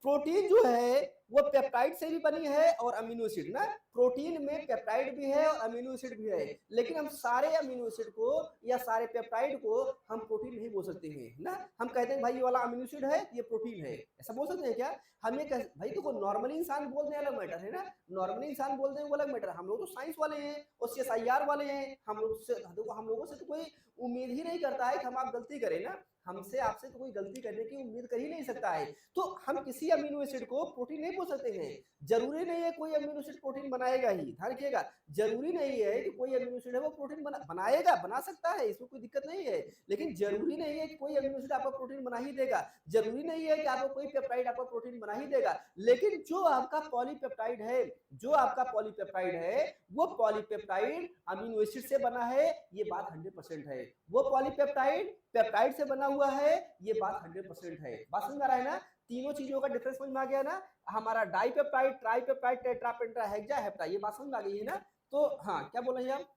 प्रोटीन जो है वो पेप्टाइड से भी बनी है और अमीनो एसिड ना, प्रोटीन में पेप्टाइड भी है और अमीनो एसिड भी है, लेकिन हम सारे अमीनो एसिड को या सारे पेप्टाइड को हम प्रोटीन नहीं बोल सकते हैं ना। हम कहते हैं भाई ये वाला अमीनो एसिड है, ये प्रोटीन है, ऐसा बोल सकते हैं क्या, हम ये भाई देखो, नॉर्मली इंसान बोलने अलग मैटर है ना, नॉर्मली इंसान बोलते हैं वो अलग मैटर। हम लोग तो साइंस वाले हैं और CSIR वाले हैं, हम लोगों से तो कोई उम्मीद ही नहीं करता है कि हम आप गलती करें ना, हमसे आपसे तो कोई गलती करने की उम्मीद कर ही नहीं सकता है। तो हम किसी अमीनो एसिड को प्रोटीन नहीं बोल सकते हैं। जरूरी नहीं है कोई अमीनो एसिड प्रोटीन बनाएगा ही, ध्यान रखिएगा, जरूरी नहीं है कि कोई अमीनो एसिड है वो प्रोटीन बनाएगा, बना सकता है, इसमें कोई दिक्कत नहीं है, लेकिन जरूरी नहीं है कि कोई अमीनो एसिड आपका प्रोटीन बना ही देगा, जरूरी नहीं है कि आपको कोई पेप्टाइड आपका प्रोटीन बना ही देगा। लेकिन जो आपका पॉलीपेप्टाइड है, जो आपका पॉलीपेप्टाइड है, वो पॉलीपेप्टाइड अमीनो एसिड से बना है, ये बात 100% है। वो पॉलीपेप्टाइड पेप्टाइड से बना हुआ है, ये बात 100% है। बात समझ आ रहा है ना। तीनों चीजों का डिफरेंस समझ में आ गया ना। हमारा डाइपेप्टाइड, ट्राइपेप्टाइड, टेट्रा, पेंटा, हेक्सा, हेप्टा, ये बात समझ में आ गई है ना। तो हाँ, क्या बोल रहे हैं आप?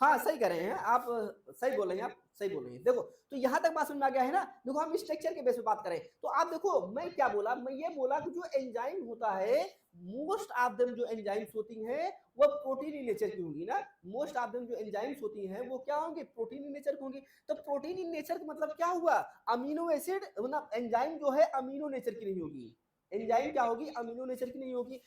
हाँ, सही कह रहे हैं आप, सही बोल रहे हैं आप, सही बोल रहे हैं। देखो, तो यहाँ तक बात समझ में आ गया है ना। देखो, हम स्ट्रक्चर के बेस पे बात करें तो आप देखो, मैं क्या बोला, मैं ये बोला कि जो एंजाइम होता है, मोस्ट ऑफ देम जो एंजाइम्स होती हैं वो प्रोटीन इन नेचर की होंगी ना। मोस्ट ऑफ देम जो एंजाइम्स होती हैं वो क्या होंगी? प्रोटीन इन नेचर की होंगी। तो प्रोटीन इन नेचर का मतलब क्या हुआ? अमीनो एसिड, मतलब एंजाइम जो है अमीनो नेचर की नहीं होगी। एंजाइम क्या होगी? अमीनो नेचर की नहीं होगी।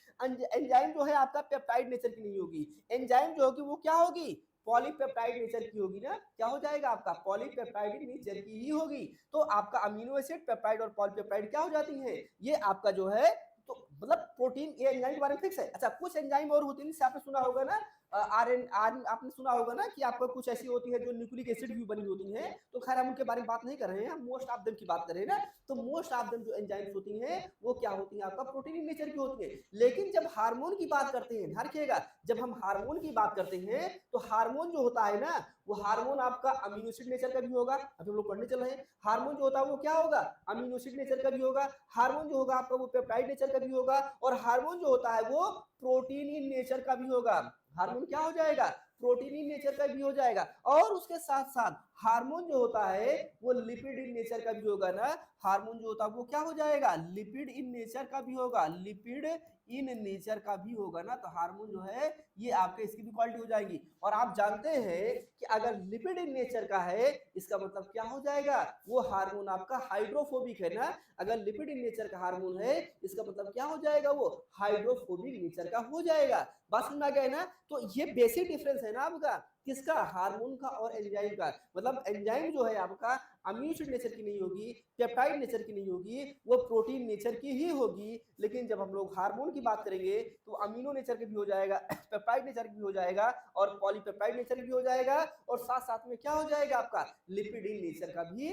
एंजाइम जो है आपका पेप्टाइड नेचर की नहीं होगी। एंजाइम जो होगी वो क्या होगी? पॉलीपेप्टाइड नेचर की होगी ना। क्या हो जाएगा आपका? पॉलीपेप्टाइड नेचर की ही होगी। तो आपका अमीनो एसिड, पेप्टाइड और पॉलीपेप्टाइड क्या हो जाती हैं? ये आपका जो है, तो मतलब प्रोटीन, ये एंजाइम के बारे में फिक्स है। अच्छा, कुछ एंजाइम और होती है, जैसे आपने सुना होगा ना, आपने सुना होगा ना कि आपको कुछ ऐसी होती है जो न्यूक्लिक एसिड भी बनी होती हैं। तो खैर हम उनके बारे में बात नहीं कर रहे हैं, हम मोस्ट ऑफ देम की बात कर रहे हैं ना। तो मोस्ट ऑफ देम जो एंजाइम्स होती हैं वो क्या होती हैं? आपका प्रोटीन इन नेचर की होती है। लेकिन जब हार्मोन की बात करते हैं, ध्यान रखिएगा, जब हम हार्मोन की बात करते हैं तो हार्मोन जो होता है ना, वो हार्मोन आपका अमीनो एसिड नेचर का भी होगा। अभी हम लोग पढ़ने चल रहे हैं, हार्मोन जो होता है वो क्या होगा? अमीनो एसिड नेचर का भी होगा। हार्मोन जो होगा आपका वो पेप्टाइड नेचर का भी होगा। और हार्मोन जो होता है वो प्रोटीन इन नेचर का भी होगा। हार्मोन क्या हो जाएगा? प्रोटीन इन नेचर का भी हो जाएगा। और उसके साथ साथ हार्मोन जो होता है वो लिपिड इन नेचर का भी होगा ना। हार्मोन जो होता है वो क्या हो जाएगा? लिपिड इन नेचर का भी होगा। लिपिड इन नेचर का भी होगा ना। तो हार्मोन जो है ये आपके इसकी भी क्वालिटी हो जाएगी। और आप जानते हैं कि अगर लिपिड इन नेचर का है, इसका मतलब क्या हो जाएगा? वो हार्मोन आपका हाइड्रोफोबिक है ना। अगर लिपिड इन नेचर का हार्मोन है, इसका मतलब क्या हो जाएगा? वो हाइड्रोफोबिक नेचर का हो जाएगा। बात समझ में आ गया है ना। तो ये बेसिक डिफरेंस है ना आपका, किसका? हार्मोन का और एंजाइम का। मतलब एंजाइम जो है आपका अमीनो एसिड नेचर की नहीं होगी, पेप्टाइड नेचर की नहीं होगी, वो प्रोटीन नेचर की ही होगी। लेकिन जब हम लोग हार्मोन की बात करेंगे तो अमीनो नेचर की भी हो जाएगा, पेप्टाइड नेचर की भी हो जाएगा, और पॉलीपेप्टाइड नेचर की भी हो जाएगा, और साथ साथ में क्या हो जाएगा आपका? लिपिड इन नेचर का भी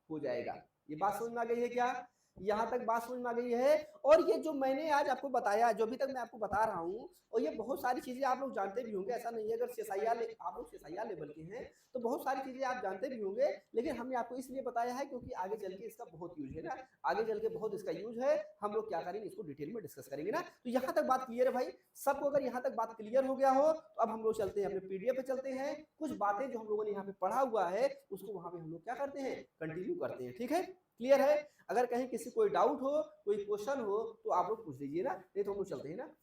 हो जाएगा। ये बात समझ में आ गई है क्या? यहाँ तक बात समझ में आ गई है। और ये जो मैंने आज आपको बताया, जो अभी तक मैं आपको बता रहा हूँ, और ये बहुत सारी चीजें आप लोग जानते भी होंगे, ऐसा नहीं है। अगर सीएसआईआर आप लोग सीएसआईआर लेवल के हैं तो बहुत सारी चीजें आप जानते भी होंगे। लेकिन हमने आपको इसलिए बताया है क्योंकि आगे चल के इसका बहुत यूज है ना। आगे चल के बहुत इसका यूज है। हम लोग क्या करेंगे, इसको डिटेल में डिस्कस करेंगे ना। तो यहाँ तक बात क्लियर है भाई सबको? अगर यहाँ तक बात क्लियर हो गया हो तो अब हम लोग चलते हैं अपने पीडीएफ पे, चलते हैं। कुछ बातें जो हम लोगों ने यहाँ पे पढ़ा हुआ है उसको वहां पे हम लोग क्या करते हैं? कंटिन्यू करते हैं। ठीक है, क्लियर है? अगर कहीं किसी कोई डाउट हो, कोई क्वेश्चन हो तो आप लोग पूछ लीजिए ना, नहीं तो हम लोग चलते हैं ना।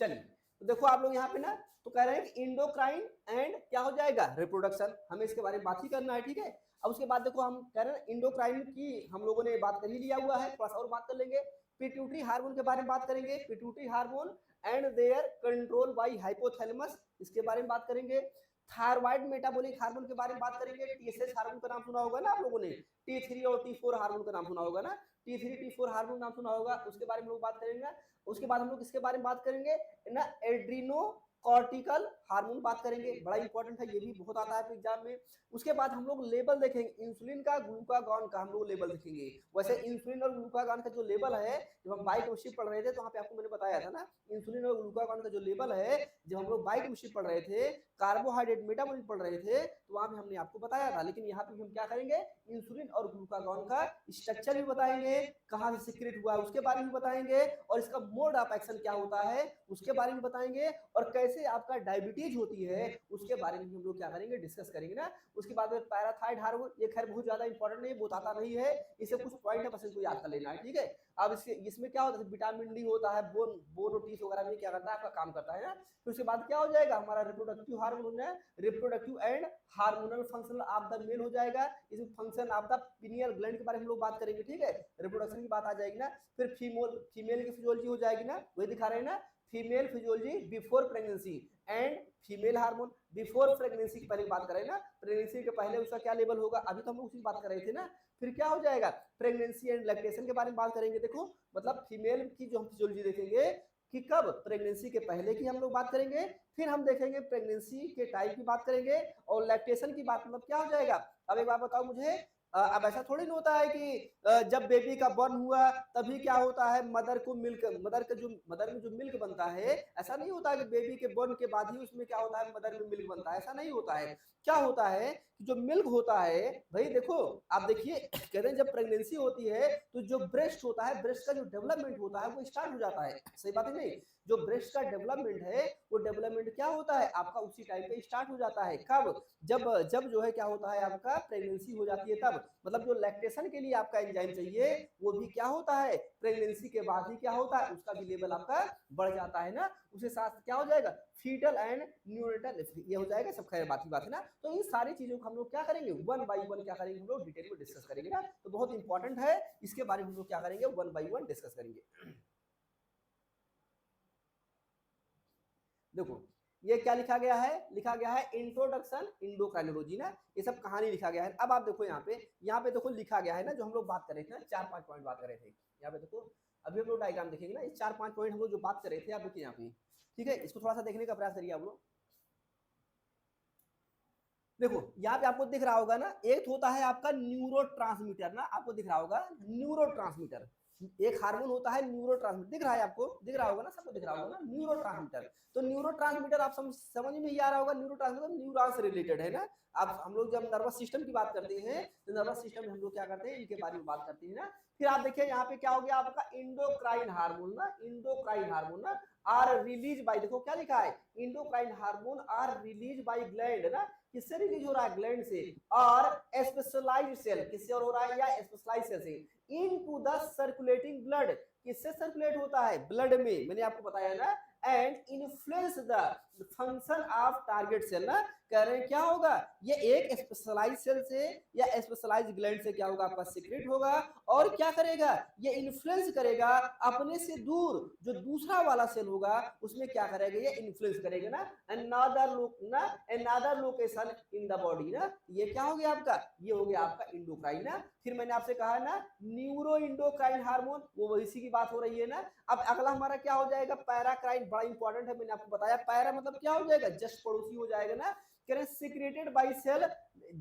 चलिए, तो देखो आप लोग यहाँ पे ना, तो कह रहे हैं कि इंडोक्राइन एंड क्या हो जाएगा? रिप्रोडक्शन। हमें इसके बारे में बात ही करना है। ठीक है, अब उसके बाद देखो हम कह रहे हैं इंडोक्राइन की हम लोगों ने बात कर ही लिया हुआ है, थोड़ा सा और बात कर लेंगे। पिट्यूटरी हार्मोन के बारे में बात करेंगे, pituitary hormone and their control by hypothalamus, इसके बारे में बात करेंगे। थायराइड मेटाबॉलिक हार्मोन के बारे में बात करेंगे। टीएसएच हार्मोन का नाम सुना होगा ना आप लोगों ने। T3 और T4 हार्मोन का नाम सुना होगा ना। T3 T4 हार्मोन नाम सुना होगा, उसके बारे में लोग बात करेंगे। उसके बाद हम लोग इसके बारे में बात करेंगे ना, एड्रीनो कॉर्टिकल हार्मोन बात करेंगे, बड़ा इंपॉर्टेंट है, ये भी बहुत आता है एग्जाम में। उसके बाद हम लोग लेवल देखेंगे, इंसुलिन का, ग्लूकागॉन का हम लोग लेवल देखेंगे। वैसे इंसुलिन और ग्लूकागॉन का जो लेवल है, जब हम बायोकेमिस्ट्री पढ़ रहे थे तो वहाँ पे आपको मैंने बताया था ना, इंसुलिन और ग्लूकागॉन का जो लेवल है, जब हम लोग बायोकेमिस्ट्री पढ़ रहे थे, कार्बोहाइड्रेट मेटाबॉलिज्म पढ़ रहे थे, तो वहाँ पे हमने आपको बताया था। लेकिन यहाँ पे हम क्या करेंगे? इंसुलिन और ग्लूकागॉन का स्ट्रक्चर भी बताएंगे, कहाँ से सीक्रेट हुआ है उसके बारे में बताएंगे, और इसका मोड ऑफ एक्शन क्या होता है उसके बारे में बताएंगे, और कैसे आपका डायबिटीज होती है उसके बारे में हम लोग क्या करेंगे? डिस्कस करेंगे ना। उसके बाद में पैराथाइड हार्मोन, ये खैर बहुत ज्यादा इंपॉर्टेंट नहीं, बहुत आता नहीं है, इसे कुछ पॉइंट है बस इसको याद कर लेना है। ठीक है, अब इसमें क्या होता है? विटामिन डी होता है, बोनोटीस वगैरह में क्या करता है? आपका काम करता है ना। फिर उसके बाद क्या हो जाएगा? हमारा रिप्रोडक्टिव हार्मोन है, reproductive and hormonal function of the male हो जाएगा। इसमें function of the pineal gland के बारे में हम लोग बात करेंगे। ठीक है, रिप्रोडक्शन की बात आ जाएगी ना। फिर फीमेल की फिजियोलॉजी हो जाएगी ना, वही दिखा रहे हैं ना, female physiology before pregnancy and female hormone before pregnancy की पहले बात करें ना, प्रेगनेंसी के पहले उसका क्या लेवल होगा, अभी तो हम उसी बात कर रहे थे ना। फिर क्या हो जाएगा? प्रेगनेंसी एंड लैक्टेशन के बारे में बात करेंगे। देखो मतलब फीमेल की जो हम फिजियोलॉजी देखेंगे कि कब? प्रेगनेंसी के पहले की हम लोग बात करेंगे। फिर हम देखेंगे प्रेगनेंसी के टाइप की बात करेंगे, और लैक्टेशन की बात मतलब क्या हो जाएगा? अब एक बात बताओ मुझे, अब ऐसा थोड़ी ना होता है कि जब बेबी का बर्न हुआ तभी क्या होता है, मदर में जो मिल्क बनता है, ऐसा नहीं होता है कि बेबी के बर्न के बाद ही उसमें क्या होता है, मदर में मिल्क बनता है, ऐसा नहीं होता है। क्या होता है कि जो मिल्क होता है, भाई देखो, आप देखिए कहते हैं जब प्रेगनेंसी होती है तो जो ब्रेस्ट होता है, ब्रेस्ट का जो डेवलपमेंट होता है वो स्टार्ट हो जाता है, सही बात है नहीं? जो ब्रेस्ट का डेवलपमेंट है वो डेवलपमेंट क्या होता है आपका, उसी टाइम पे स्टार्ट हो जाता है। कब? जब जब जो है क्या होता है आपका प्रेगनेंसी हो जाती है तब, मतलब जो लैक्टेशन के लिए आपका एंजाइम चाहिए वो भी क्या होता है, प्रेगनेंसी के बाद ही क्या होता है, उसका भी लेवल आपका बढ़ जाता है ना, उसके साथ क्या हो जाएगा, फीटल एंड न्यूनेटल ये हो जाएगा, सब खैर बात ही बात है ना। तो इन सारी चीजों को हम लोग क्या करेंगे, वन बाई वन क्या करेंगे, हम लोग डिटेल में डिस्कस करेंगे ना, तो बहुत इंपॉर्टेंट है, इसके बारे में हम लोग क्या करेंगे, वन बाई वन डिस्कस करेंगे। देखो ये क्या लिखा गया है इंट्रोडक्शन इंडोक्राइनोलॉजी ना, ये सब कहानी लिखा गया है। अब आप देखो यहाँ पे देखो लिखा गया है ना, जो हम लोग बात कर रहे थे ना, 4-5 पॉइंट बात कर रहे थे, यहाँ पे देखो, अभी हम लोग डायग्राम देखेंगे ना, ये 4-5 पॉइंट हम लोग जो बात कर रहे थे, आप देखिए यहाँ पे, ठीक है, इसको थोड़ा सा देखने का प्रयास करिए आप लोग। देखो यहाँ पे आपको दिख रहा होगा ना, एक होता है आपका न्यूरोट्रांसमीटर ना, आपको दिख रहा होगा न्यूरोट्रांसमीटर, एक हार्मोन होता है न्यूरोट्रांसमीटर, दिख रहा है आपको, दिख रहा होगा ना, सबको दिख रहा होगा ना न्यूरोट्रांसमीटर। तो न्यूरोट्रांसमीटर आप समझ में ही आ रहा होगा, न्यूरोट्रांसमीटर न्यूरॉन से रिलेटेड है ना। आप हम लोग जब नर्वस सिस्टम की बात करते हैं तो नर्वस सिस्टम में हम लोग क्या करते हैं, इनके बारे में बात करते हैं ना। फिर आप देखिए यहाँ पे क्या हो गया आपका इंडोक्राइन हार्मोन ना, इंडोक्राइन हार्मोन ना आर रिलीज बाय, देखो क्या लिखा है, endocrine hormone are release by gland ना, किससे रिलीज हो रहा है, ग्लैंड से, और स्पेशलाइज्ड सेल किससे और हो रहा है, या स्पेशलाइज्ड सेल से इनटू द सर्कुलेटिंग ब्लड, किससे सर्कुलेट होता है, ब्लड में, मैंने आपको बताया ना, and influence the function of target cell ना, कह रहे हैं क्या होगा, ये एक स्पेशलाइज सेल से या स्पेशलाइज ग्लैंड से क्या होगा आपका सीक्रेट होगा, और क्या करेगा, ये इन्फ्लुएंस करेगा अपने से दूर जो दूसरा वाला सेल होगा उसमें क्या करेगा, ये इन्फ्लुएंस करेगा ना, another location in the body ना, ये क्या हो गया आपका, ये हो गया आपका इंडोक्राइन ना। फिर मैंने आपसे कहा ना न्यूरो इंडोक्राइन हार्मोन, वो इसी की बात हो रही है ना। अब अगला हमारा क्या हो जाएगा, पैराक्राइन, बड़ा इंपॉर्टेंट है, मैंने आपको बताया पैरा मतलब क्या हो जाएगा, जस्ट पड़ोसी हो जाएगा ना, secreted by cell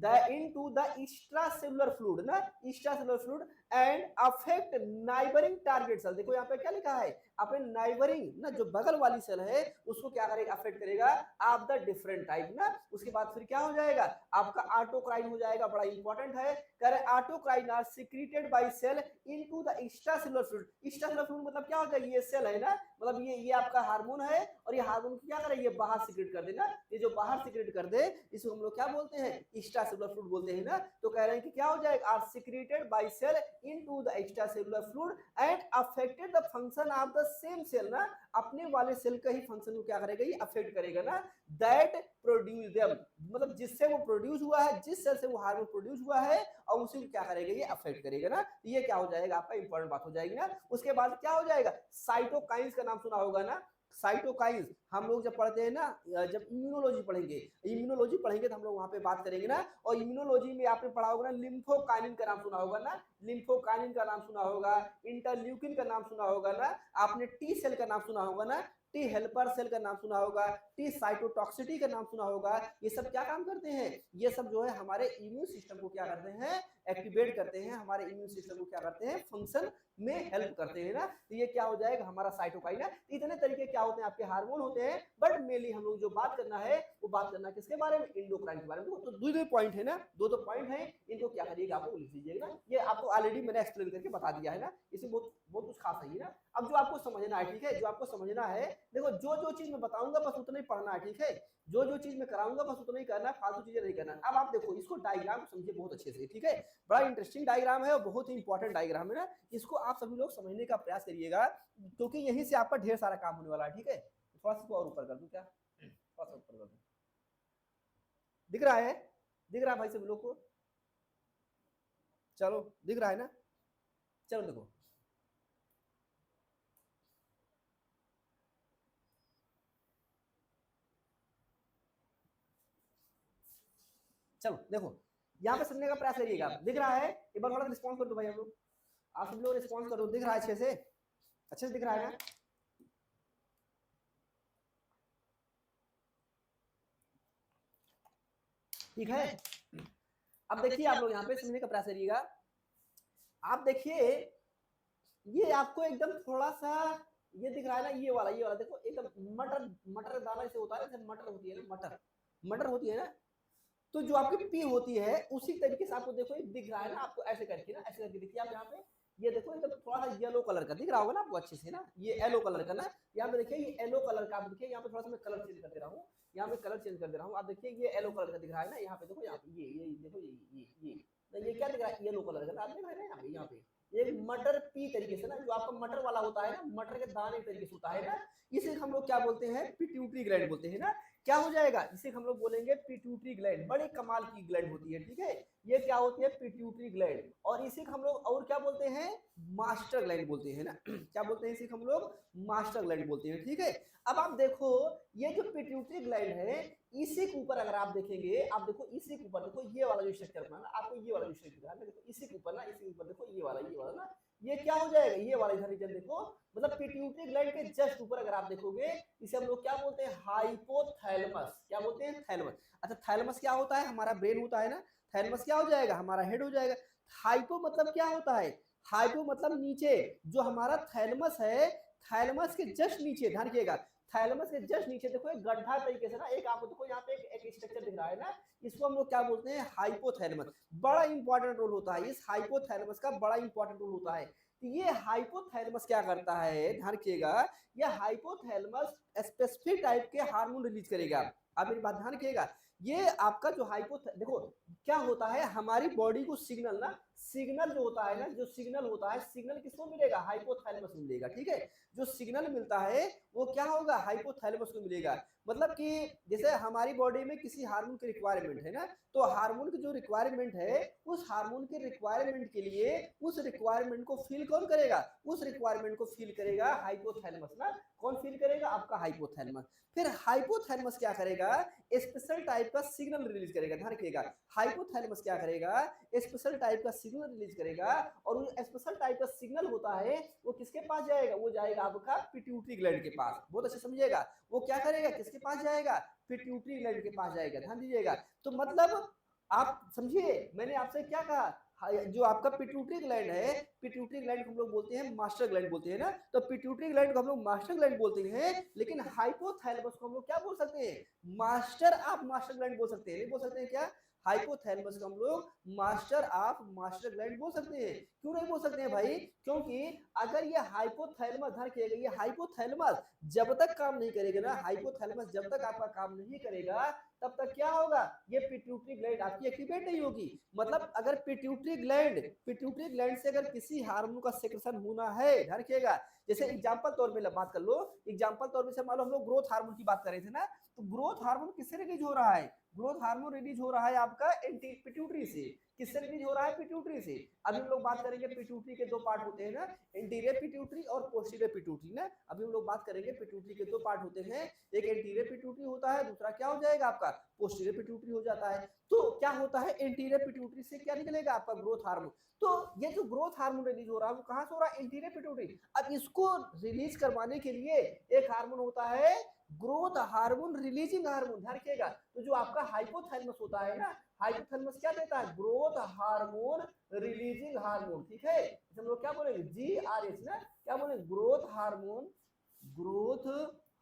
the into the extracellular fluid ना, extracellular fluid and affect neighboring target cell। देखो यहाँ पे क्या लिखा है, अपने नाइबरिंग ना, जो बगल वाली सेल है उसको क्या करेगा, अफेक्ट करेगा ऑफ द डिफरेंट टाइप ना। उसके बाद फिर क्या हो जाएगा आपका ऑटोक्राइन हो जाएगा, बड़ा इंपॉर्टेंट है, कह रहे autocrine are secreted by cell into the extracellular fluid. Extracellular fluid मतलब क्या होता है, ये सेल है ना, मतलब ये आपका हार्मोन है, और ये हार्मोन क्या करे, ये बाहर सीक्रेट कर देना, ये जो बाहर सीक्रेट कर दे इसको हम लोग क्या बोलते हैं, एक्स्ट्रासेलुलर फ्लूइड बोलते हैं ना। तो कह रहे हैं कि क्या हो जाएगा, are secreted by cell into the extracellular fluid and affected the function of the same cell ना, अपने वाले सेल का ही फंक्शन को क्या करेगा, ये अफेक्ट करेगा ना, दैट प्रोड्यूस देम, मतलब जिससे वो प्रोड्यूस हुआ है, जिस सेल से वो हार्मोन प्रोड्यूस हुआ है, और उसी को क्या करेगा, ये अफेक्ट करेगा ना। ये क्या हो जाएगा आपका इंपॉर्टेंट बात हो जाएगी ना। उसके बाद क्या हो जाएगा, साइटोकाइंस का नाम सुना होगा ना, साइटोकाइंस हम लोग जब पढ़ते हैं ना, जब इम्यूनोलॉजी पढ़ेंगे तो हम लोग वहां पे बात करेंगे ना। और इम्यूनोलॉजी में आपने पढ़ा होगा ना, लिम्फोकाइनिन का नाम सुना होगा ना, लिम्फोकाइनिन का नाम सुना होगा, इंटरल्यूकिन का नाम सुना होगा ना, आपने टी सेल का नाम सुना होगा ना, टी हेल्पर सेल का नाम सुना होगा, टी साइटोटॉक्सिटी का नाम सुना होगा। ये सब क्या काम करते हैं, ये सब जो है हमारे इम्यून सिस्टम को क्या करते हैं, एक्टिवेट करते हैं, हमारे इम्यून सिस्टम को क्या करते हैं, फंक्शन में हेल्प करते हैं ना। तो ये क्या हो जाएगा हमारा साइटोकाइन है। इतने तरीके क्या होते हैं आपके हार्मोन होते हैं, बट मेनली हम लोग जो बात करना है वो बात करना किसके बारे में, इंडोक्राइन के बारे में। तो दो पॉइंट है ना, दो पॉइंट है, इनको क्या करिएगा आपको लिख लीजिएगा ना। ये आपको ऑलरेडी मैंने एक्सप्लेन करके बता दिया है ना, इसमें बहुत बहुत कुछ खास नहीं है ना। अब जो आपको समझना है, ठीक है, जो आपको समझना है, देखो जो चीज मैं बताऊंगा बस उतना ही पढ़ना है, ठीक है, जो चीज मैं कराऊंगा बस उतना ही करना है, फालतू चीजें नहीं करना। अब आप देखो इसको डायग्राम समझिए बहुत अच्छे से, ठीक है, बड़ा इंटरेस्टिंग डायग्राम है और बहुत ही इंपॉर्टेंट डायग्राम है ना। इसको आप सभी लोग समझने का प्रयास करिएगा, क्योंकि यहीं से आपका ढेर सारा काम होने वाला है, ठीक है। थोड़ा सा और ऊपर कर दूं क्या, थोड़ा सा ऊपर कर दूं, दिख रहा है, दिख रहा है भाई सब लोग को, चलो दिख रहा है ना, चलो देखो, चलो देखो, यहाँ पे समझने का प्रयास करिएगा, दिख रहा है, एक बार थोड़ा रिस्पॉन्स कर दो भाई, हम लोग आप सब लोग रिस्पॉन्स करो, दिख रहा है अच्छे से दिख रहा है ना, ठीक है। अब देखिए आप लोग यहाँ पे समझने का प्रयास करिएगा। आप देखिए ये आपको एकदम थोड़ा-सा ये दिख रहा है ना, ये वाला देखो एकदम मटर मटर दाना जैसे होता है ना, जैसे मटर होती है ना, मटर मटर होती है ना, तो जो आपकी पी होती है उसी तरीके से आपको देखो ये दिख रहा है ना, आपको ऐसे करके ना, ऐसे करके देखिए आप यहाँ पे, ये देखो एकदम थोड़ा सा येलो कलर का दिख रहा होगा ना आपको अच्छे से ना, ये येलो कलर का ना, यहाँ पे देखिए ये येलो कलर का, आप देखिए यहाँ पे थोड़ा सा मैं कलर चेंज कर दे रहा हूँ, यहाँ पे कलर चेंज कर दे रहा हूँ, आप देखिए ये येलो कलर का दिख रहा है ना, यहाँ पे देखो, यहाँ पे ये देखो ये क्या दिख रहा है, येलो कलर का ना, आप देख रहे हैं ना यहाँ पे ये मटर पी तरीके से ना, जो आपका मटर वाला होता है ना, मटर के दाने तरीके से होता है ना, इसे हम लोग क्या बोलते हैं, पिट्यूटरी ग्लैंड बोलते हैं ना। क्या हो जाएगा, इसे हम लोग बोलेंगे पिट्यूटरी ग्लैंड, बड़े कमाल की ग्लैंड होती है, ठीक है, ये क्या होती है, पिट्यूटरी ग्लैंड, और इसे हम लोग और क्या बोलते हैं, मास्टर ग्लैंड बोलते हैं ना क्या बोलते हैं इसे हम लोग, मास्टर ग्लैंड बोलते हैं, ठीक है। अब आप देखो ये जो पिट्यूटरी ग्लैंड है, इसी के ऊपर अगर आप देखेंगे, आप देखो इसी के ऊपर देखो ये वाला जो स्ट्रक्चर बना ना, आपको ये वाला जो स्ट्रक्चर बना देखो इसी के ऊपर ना, इसी के ऊपर देखो ये वाला ना, ये क्या हो जाएगा, ये वाला इधर रीजन देखो, मतलब पिट्यूटरी ग्लैंड के जस्ट ऊपर अगर आप देखोगे, इसे हम लोग क्या बोलते हैं, हाइपोथैलेमस, क्या बोलते हैं, थैलेमस। अच्छा थैलेमस क्या होता है, हमारा ब्रेन होता है ना, थैलेमस क्या हो जाएगा, हमारा हेड हो जाएगा। हाइपो मतलब क्या होता है, हाइपो मतलब नीचे, जो हमारा थैलेमस है, थैलेमस के जस्ट नीचे, ध्यान रखिएगा, थैलेमस के जस्ट नीचे देखो एक गड्ढा तरीके से ना, एक आपको देखो यहाँ पे एक स्ट्रक्चर दिख रहा है ना, इसको हम लोग क्या बोलते हैं, हाइपोथैलेमस। बड़ा इंपॉर्टेंट रोल होता है इस हाइपोथैलेमस का, बड़ा इंपॉर्टेंट रोल होता है। तो ये हाइपोथैलेमस क्या करता है, ध्यान रखिएगा, ये हाइपोथैलेमस स्पेसिफिक टाइप के हार्मोन रिलीज करेगा। आप मेरी बात ध्यान रखिएगा, ये आपका जो देखो क्या होता है, हमारी बॉडी को सिग्नल ना, सिग्नल जो होता है ना, जो सिग्नल होता है, सिग्नल किसको मिलेगा, हाइपोथैलेमस को मिलेगा, ठीक है। जो सिग्नल मिलता है वो क्या होगा, हाइपोथैलेमस को मिलेगा। मतलब कि जैसे हमारी बॉडी में किसी हार्मोन की रिक्वायरमेंट है ना, तो हार्मोन की जो रिक्वायरमेंट है, उस हार्मोन के रिक्वायरमेंट के लिए उस रिक्वायरमेंट को फिल कौन करेगा, उस रिक्वायरमेंट को फिल करेगा हाइपोथैलेमस ना, कौन फिल करेगा, आपका हाइपोथैलेमस। फिर हाइपोथैलेमस क्या करेगा, स्पेशल टाइप का सिग्नल रिलीज करेगा, ध्यान रखिएगा, हाइपोथैलेमस क्या करेगा, स्पेशल टाइप का सिग्नल रिलीज करेगा, और वो स्पेशल टाइप का सिग्नल होता है वो किसके पास जाएगा, वो जाएगा आपका पिट्यूटरी ग्लैंड के पास, बहुत अच्छे समझिएगा, वो क्या करेगा, किसके पास जाएगा, पिट्यूटरी ग्लैंड के पास जाएगा, ध्यान दीजिएगा। तो मतलब आप समझिए मैंने आपसे क्या कहा, जो आपका पिट्यूटरी ग्लैंड है, पिट्यूटरी ग्लैंड को हम लोग बोलते हैं मास्टर ग्लैंड बोलते हैं ना, तो पिट्यूटरी ग्लैंड को हम लोग मास्टर ग्लैंड बोलते हैं, लेकिन हाइपोथैलेमस को हम लोग क्या बोल सकते हैं, मास्टर ऑफ मास्टर ग्लैंड बोल सकते हैं, नहीं बोल सकते हैं क्या, हाइपोथैलेमस को हम लोग मास्टर ऑफ मास्टर ग्लैंड बोल सकते हैं। क्यों नहीं बोल सकते हैं भाई, क्योंकि अगर ये हाइपोथैलेमस, ध्यान रखिएगा, ये हाइपोथैलेमस जब तक काम नहीं करेगा ना, हाइपोथैलेमस जब तक आपका काम नहीं करेगा, तब तक क्या होगा, ये पिट्यूटरी ग्लैंड आपकी एक्टिवेट नहीं होगी। मतलब अगर पिट्यूटरी ग्लैंड से अगर किसी हार्मोन का सेक्रेशन होना है, ध्यान रखिएगा, जैसे एग्जांपल तौर पे बात कर लो, एग्जांपल तौर पे मान लो हम लोग ग्रोथ हार्मोन की बात कर रहे थे ना, तो ग्रोथ हार्मोन किससे रिलीज हो रहा है, ग्रोथ हार्मोन रिलीज हो रहा है आपका पिट्यूटरी से, किससे रिलीज हो रहा है, पिट्यूटरी से। अभी हम लोग बात करेंगे, पिट्यूटरी के दो पार्ट होते हैं ना, इंटीरियर पिट्यूटरी और पोस्टीरियर पिट्यूटरी ना, अभी हम लोग बात करेंगे, पिट्यूटरी के दो पार्ट होते हैं, एक इंटीरियर पिट्यूटरी होता है, दूसरा क्या हो जाएगा आपका पोस्टीरियर पिट्यूटरी हो जाता है। तो क्या होता है, इंटीरियर पिट्यूटरी से क्या निकलेगा, आपका ग्रोथ हार्मोन। तो ये जो ग्रोथ हार्मोन रिलीज हो रहा है वो कहां से हो रहा है, इंटीरियर पिट्यूटरी। अब इसको रिलीज करवाने के लिए एक हार्मोन होता है ग्रोथ हार्मोन रिलीजिंग हार्मोन, ध्यान रखिएगा। तो जो आपका हाइपोथैलेमस होता है ना, हाइपोथैलेमस क्या देता है, ग्रोथ हार्मोन रिलीजिंग हार्मोन, ठीक है, हम लोग क्या बोलेंगे, GRH ना, क्या बोलेंगे, growth hormone, growth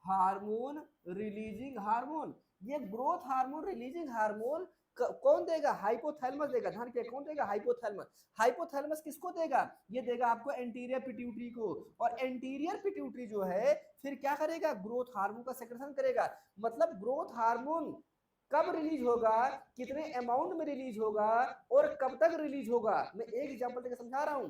hormone releasing hormone. ये ग्रोथ हार्मोन रिलीजिंग हार्मोन कौन देगा, हाइपोथैलेमस देगा, ध्यान रखिए कौन देगा, हाइपोथैलेमस। हाइपोथैलेमस किसको देगा, ये देगा आपको एंटीरियर पिट्यूटरी को, और एंटीरियर पिट्यूटरी जो है फिर क्या करेगा, ग्रोथ हार्मोन का सेक्रेशन करेगा। मतलब ग्रोथ हार्मोन कब रिलीज होगा, कितने अमाउंट में रिलीज होगा, और कब तक रिलीज होगा, मैं एक एग्जांपल देकर समझा रहा हूं।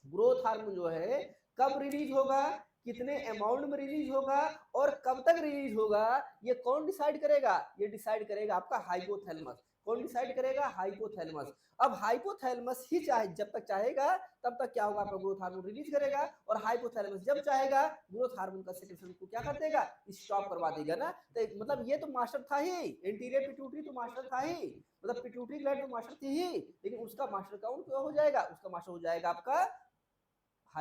ग्रोथ हार्मोन जो है कब रिलीज होगा, कितने अमाउंट में रिलीज होगा, और कब तक रिलीज होगा, ये कौन डिसाइड करेगा, ये डिसाइड करेगा आपका हाइपोथैलेमस। कौन डिसाइड करेगा, हाइपोथैलेमस। अब हाइपोथैलेमस ही चाहे जब तक चाहेगा तब तक क्या होगा, आपका ग्रोथ हार्मोन रिलीज करेगा, और हाइपोथैलेमस जब चाहेगा ग्रोथ हार्मोन का सेक्रेशन को क्या कर देगा, स्टॉप करवा देगा ना। तो मतलब ये तो मास्टर था ही, इंटीरियर पिट्यूटरी तो मास्टर था ही, मतलब पिट्यूटरी ग्लैंड तो मास्टर थी ही, लेकिन उसका मास्टर कौन हो जाएगा, उसका मास्टर हो जाएगा आपका